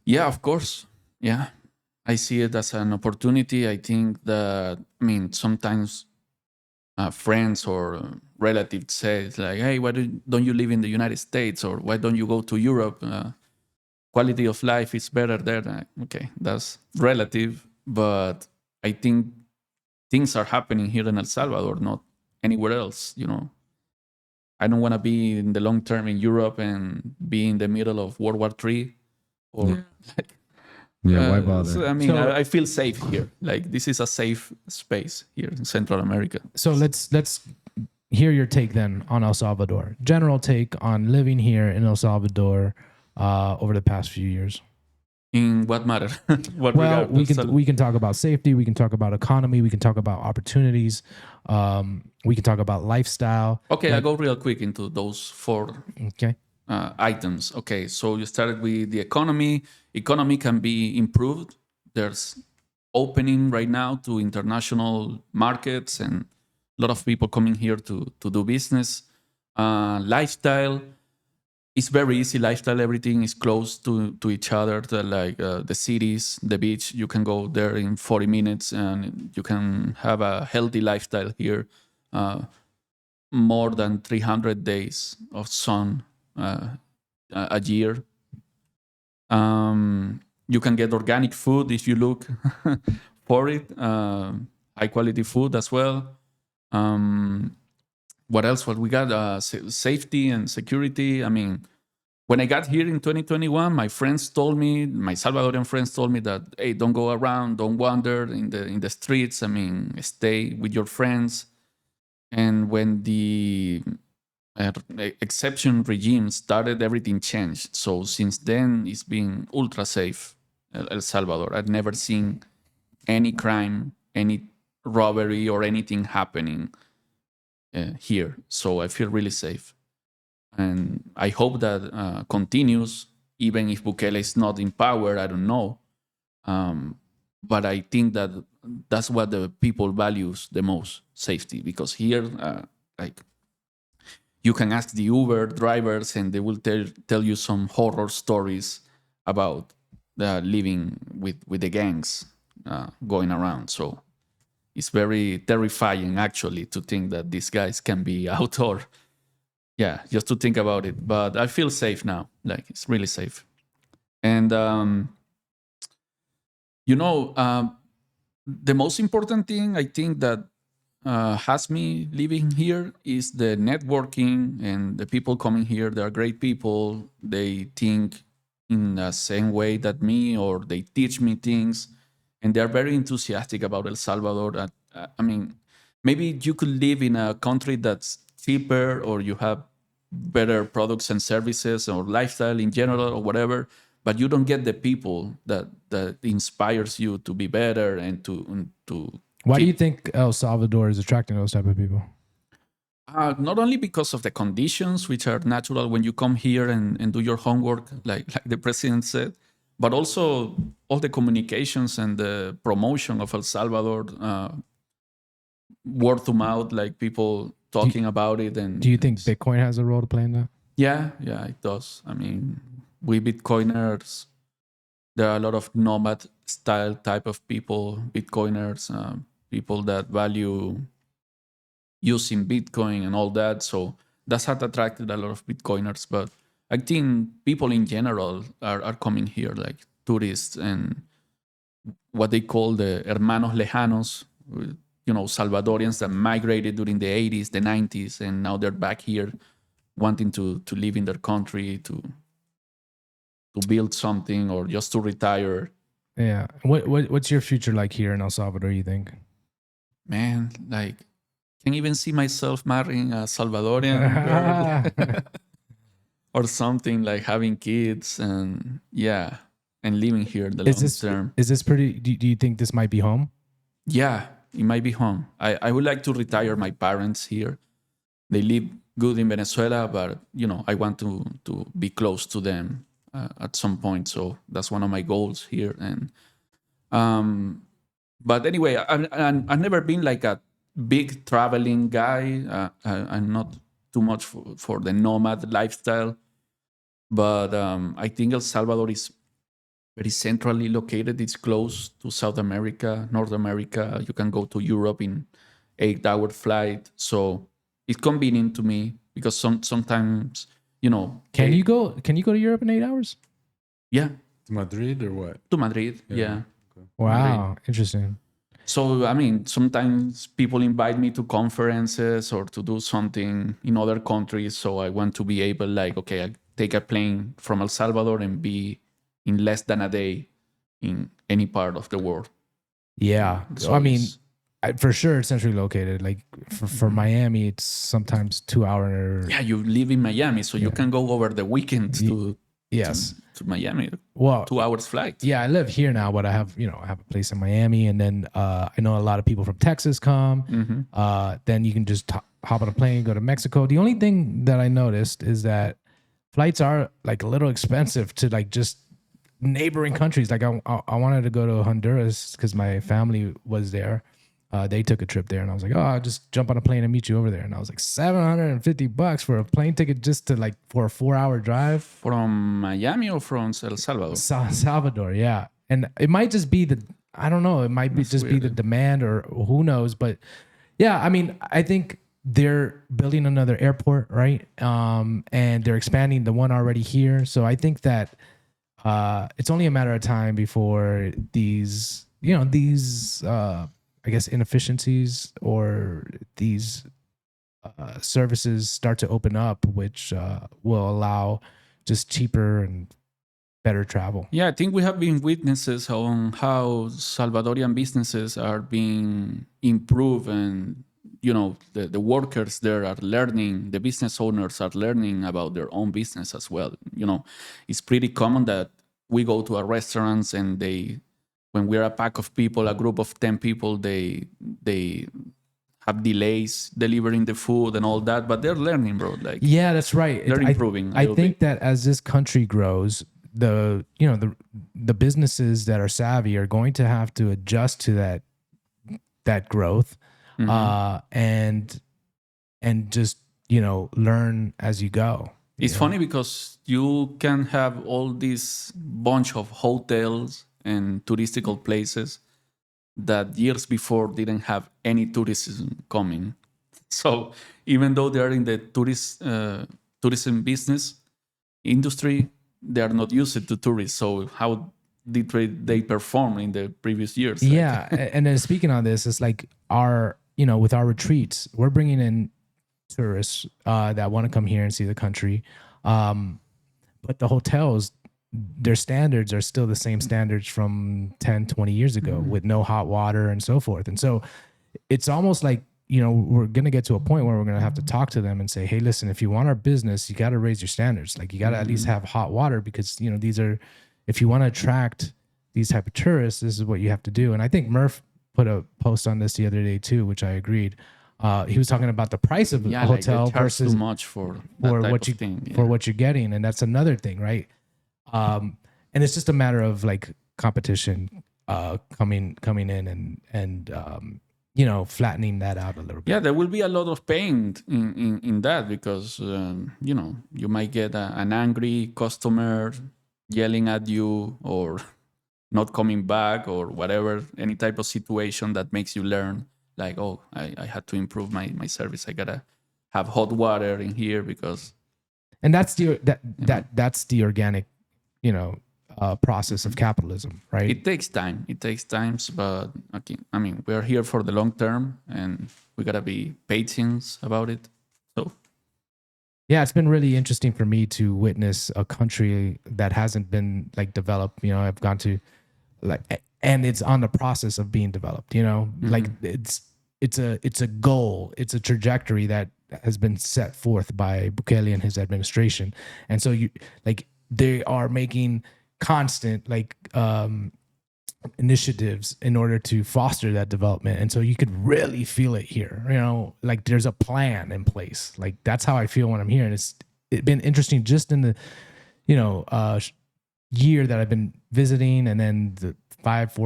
S2: yeah, of course. Yeah, I see it as an opportunity. I think that, sometimes friends or relatives say like, hey, why don't you live in the United States, or why don't you go to Europe? Quality of life is better there. Okay, that's relative, but I think things are happening here in El Salvador, not anywhere else. I don't want to be in the long term in Europe and be in the middle of World War III. Or
S3: Why bother?
S2: so, I feel safe here. Like, this is a safe space here in Central America.
S1: So let's hear your take then on El Salvador. General take on living here in El Salvador over the past few years.
S2: In what matter? What
S1: Well,
S2: regard?
S1: we can talk about safety. We can talk about economy. We can talk about opportunities. We can talk about lifestyle.
S2: Okay, I'll go real quick into those four
S1: Okay.
S2: items. Okay, so you started with the economy. Economy can be improved. There's opening right now to international markets and a lot of people coming here to do business. Lifestyle is very easy. Lifestyle, everything is close to each other. The cities, the beach, you can go there in 40 minutes and you can have a healthy lifestyle here. More than 300 days of sun a year. You can get organic food if you look for it. High quality food as well. What else? What we got? Safety and security. I mean, when I got here in 2021, my Salvadorian friends told me that, hey, don't go around, don't wander in the streets. I mean, stay with your friends. And when the exception regime started, everything changed. So since then, it's been ultra safe, El Salvador. I've never seen any crime, any robbery, or anything happening here. So I feel really safe. And I hope that continues, even if Bukele is not in power. I don't know. But I think that that's what the people values the most, safety. Because here, like, you can ask the Uber drivers and they will tell you some horror stories about living with the gangs going around. So it's very terrifying, actually, to think that these guys can be out, or just to think about it. But I feel safe now. Like, it's really safe. And the most important thing I think that has me living here is the networking and the people coming here. They are great people. They think in the same way that me, or they teach me things, and they're very enthusiastic about El Salvador. I mean, maybe you could live in a country that's cheaper, or you have better products and services, or lifestyle in general, or whatever, but you don't get the people that inspires you to be better and to.
S1: Why do you think El Salvador is attracting those type of people?
S2: Not only because of the conditions, which are natural when you come here and do your homework, like the president said, but also all the communications and the promotion of El Salvador, word of mouth, like people talking about it. And
S1: do you think Bitcoin has a role to play in that?
S2: Yeah, it does. I mean, we Bitcoiners, there are a lot of nomad style type of people, Bitcoiners, people that value using Bitcoin and all that. So that's had attracted a lot of Bitcoiners. But I think people in general are coming here, like tourists and what they call the hermanos lejanos, Salvadorians that migrated during the 80s, the 90s, and now they're back here wanting to live in their country, to build something, or just to retire.
S1: Yeah. What's your future like here in El Salvador, you think?
S2: Man, like, can't even see myself marrying a Salvadorian girl or something, like having kids and living here the long term.
S1: Is this pretty, do you think this might be home?
S2: Yeah, it might be home. I would like to retire my parents here. They live good in Venezuela, but I want to be close to them at some point. So that's one of my goals here. And but anyway, I've never been like a big traveling guy. I'm not too much for the nomad lifestyle, but I think El Salvador is very centrally located. It's close to South America, North America. You can go to Europe in 8-hour flight. So it's convenient to me, because sometimes,
S1: Can you go to Europe in 8 hours?
S2: Yeah.
S3: To Madrid or what?
S2: To Madrid, yeah.
S3: Okay.
S1: Wow,
S2: Madrid.
S1: interesting.
S2: So, I mean, sometimes people invite me to conferences or to do something in other countries. So I want to be able, like, okay, I take a plane from El Salvador and be in less than a day in any part of the world.
S1: Yeah.
S2: So
S1: I mean, for sure it's centrally located. Like for Miami, it's sometimes 2 hours.
S2: Yeah, you live in Miami, so you can go over the weekend to Miami.
S1: Well,
S2: 2 hours flight.
S1: Yeah, I live here now, but I have a place in Miami, and then I know a lot of people from Texas come.
S2: Mm-hmm.
S1: Then you can just hop on a plane, go to Mexico. The only thing that I noticed is that flights are like a little expensive to like just neighboring countries. Like I wanted to go to Honduras because my family was there. They took a trip there, and I was like, oh, I'll just jump on a plane and meet you over there. And I was like, $750 for a plane ticket just to like for a 4-hour drive
S2: from Miami or from El Salvador.
S1: Salvador, yeah. And it might just be I don't know. It might be just be the demand, or who knows. But yeah, I mean, I think they're building another airport, right? And they're expanding the one already here. So I think that it's only a matter of time before these, I guess, inefficiencies or these services start to open up, which will allow just cheaper and better travel.
S2: Yeah, I think we have been witnesses on how Salvadorian businesses are being improved, and the workers there are learning, the business owners are learning about their own business as well. It's pretty common that we go to a restaurants and when we're a pack of people, a group of 10 people, they have delays delivering the food and all that, but they're learning, bro. Like,
S1: yeah, that's right.
S2: they're improving.
S1: I think that as this country grows, the businesses that are savvy are going to have to adjust to that growth, and just learn as you go.
S2: It's funny because you can have all this bunch of hotels and touristical places that years before didn't have any tourism coming. So even though they are in the tourism business industry, they are not used to tourists. So how did they perform in the previous years?
S1: Yeah, and then speaking on this, it's like with our retreats, we're bringing in tourists that want to come here and see the country, but the hotels, their standards are still the same standards from 10, 20 years ago with no hot water and so forth. And so it's almost like, we're going to get to a point where we're going to have to talk to them and say, hey, listen, if you want our business, you got to raise your standards. Like, you got to at least have hot water, because, these are, if you want to attract these type of tourists, this is what you have to do. And I think Murph put a post on this the other day too, which I agreed. He was talking about the price of a hotel versus
S2: too much for what
S1: what you're getting. And that's another thing, right? And it's just a matter of like competition coming in and flattening that out a little bit.
S2: Yeah, there will be a lot of pain in that, because you might get an angry customer yelling at you or not coming back or whatever, any type of situation that makes you learn, like, oh, I had to improve my service. I gotta have hot water in here because.
S1: And that's that's the organic, process of capitalism, right?
S2: It takes time. But okay, I mean, we're here for the long term, and we gotta be patient about it. So.
S1: Yeah, it's been really interesting for me to witness a country that hasn't been like developed. I've gone to and it's on the process of being developed. Like it's a goal, it's a trajectory that has been set forth by Bukele and his administration, and so they are making constant initiatives in order to foster that development. And so you could really feel it here, like there's a plan in place. Like, that's how I feel when I'm here. And it's been interesting just in the, year that I've been visiting, and then the 5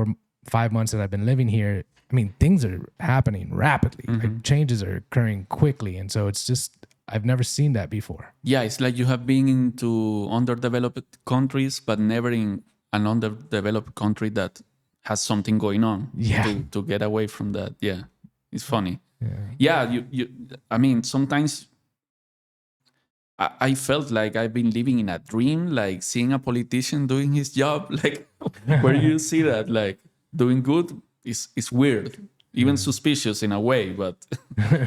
S1: months that I've been living here. I mean, things are happening rapidly. Like, changes are occurring quickly. And so it's just, I've never seen that before.
S2: Yeah, it's like you have been into underdeveloped countries, but never in an underdeveloped country that has something going on.
S1: Yeah.
S2: To get away from that. Yeah, it's funny. Yeah, you. I mean, sometimes I felt like I've been living in a dream, like seeing a politician doing his job, like where you see that, like doing good is weird, even suspicious in a way, but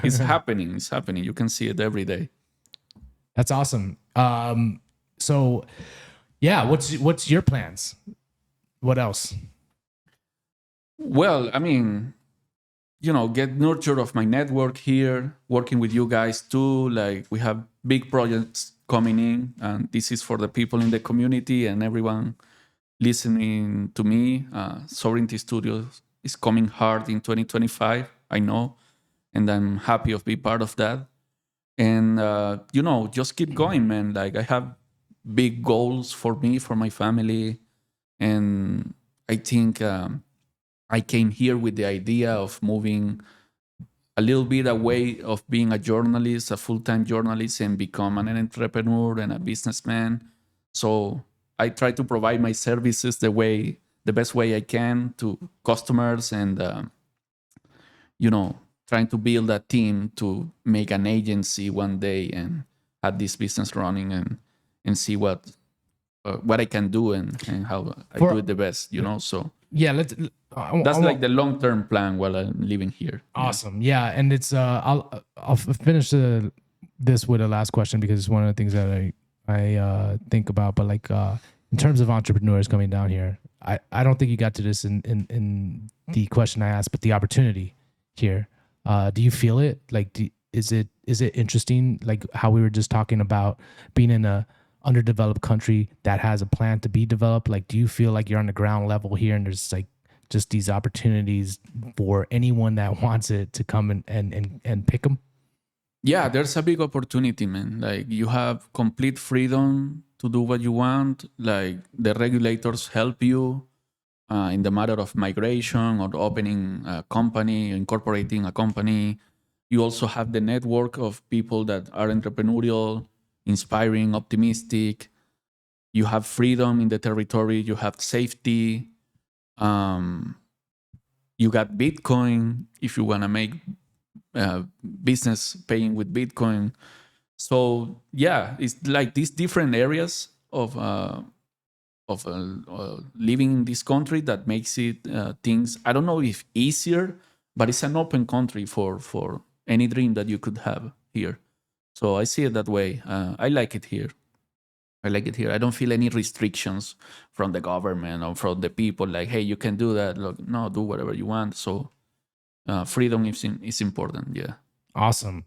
S2: it's happening. It's happening. You can see it every day.
S1: That's awesome. So yeah, what's your plans? What else?
S2: Well, I mean, get nurtured of my network here, working with you guys too. Like, we have big projects coming in, and this is for the people in the community and everyone listening to me. Sovereignty Studios is coming hard in 2025, I know, and I'm happy of being part of that. And, just keep going, man. Like, I have big goals for me, for my family. And I think I came here with the idea of moving a little bit away of being a journalist, a full-time journalist, and become an entrepreneur and a businessman. So I try to provide my services the best way I can to customers, and trying to build a team to make an agency one day and have this business running and see what what I can do and how I do it the best, you know. So
S1: Yeah,
S2: that's like the long-term plan while I'm living here.
S1: Awesome. Yeah, and it's I'll finish this with a last question because it's one of the things that I think about. But like in terms of entrepreneurs coming down here, I don't think you got to this in the question I asked, but the opportunity here. Do you feel it? Like, is it interesting? Like how we were just talking about being in a underdeveloped country that has a plan to be developed. Like, do you feel like you're on the ground level here and there's like just these opportunities for anyone that wants it to come and pick them?
S2: Yeah, there's a big opportunity, man. Like you have complete freedom to do what you want. Like the regulators help you in the matter of migration or opening a company, incorporating a company. You also have the network of people that are entrepreneurial, inspiring, optimistic. You have freedom in the territory. You have safety. You got Bitcoin if you want to make business paying with Bitcoin. So yeah, it's like these different areas of living in this country that makes it things. I don't know if easier, but it's an open country for any dream that you could have here. So I see it that way. I like it here. I like it here. I don't feel any restrictions from the government or from the people. Like, hey, you can do that. Look, no, do whatever you want. So freedom is important. Yeah.
S1: Awesome.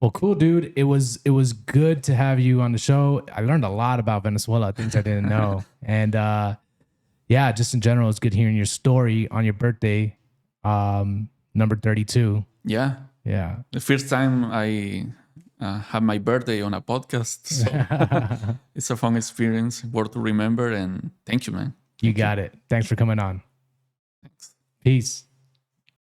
S1: Well, cool, dude. It was good to have you on the show. I learned a lot about Venezuela, things I didn't know, and yeah, just in general, it's good hearing your story on your birthday, number 32.
S2: Yeah.
S1: Yeah.
S2: The first time I have my birthday on a podcast. So it's a fun experience, worth to remember. And thank you, man.
S1: You got it. Thanks for coming on.
S2: Thanks.
S1: Peace.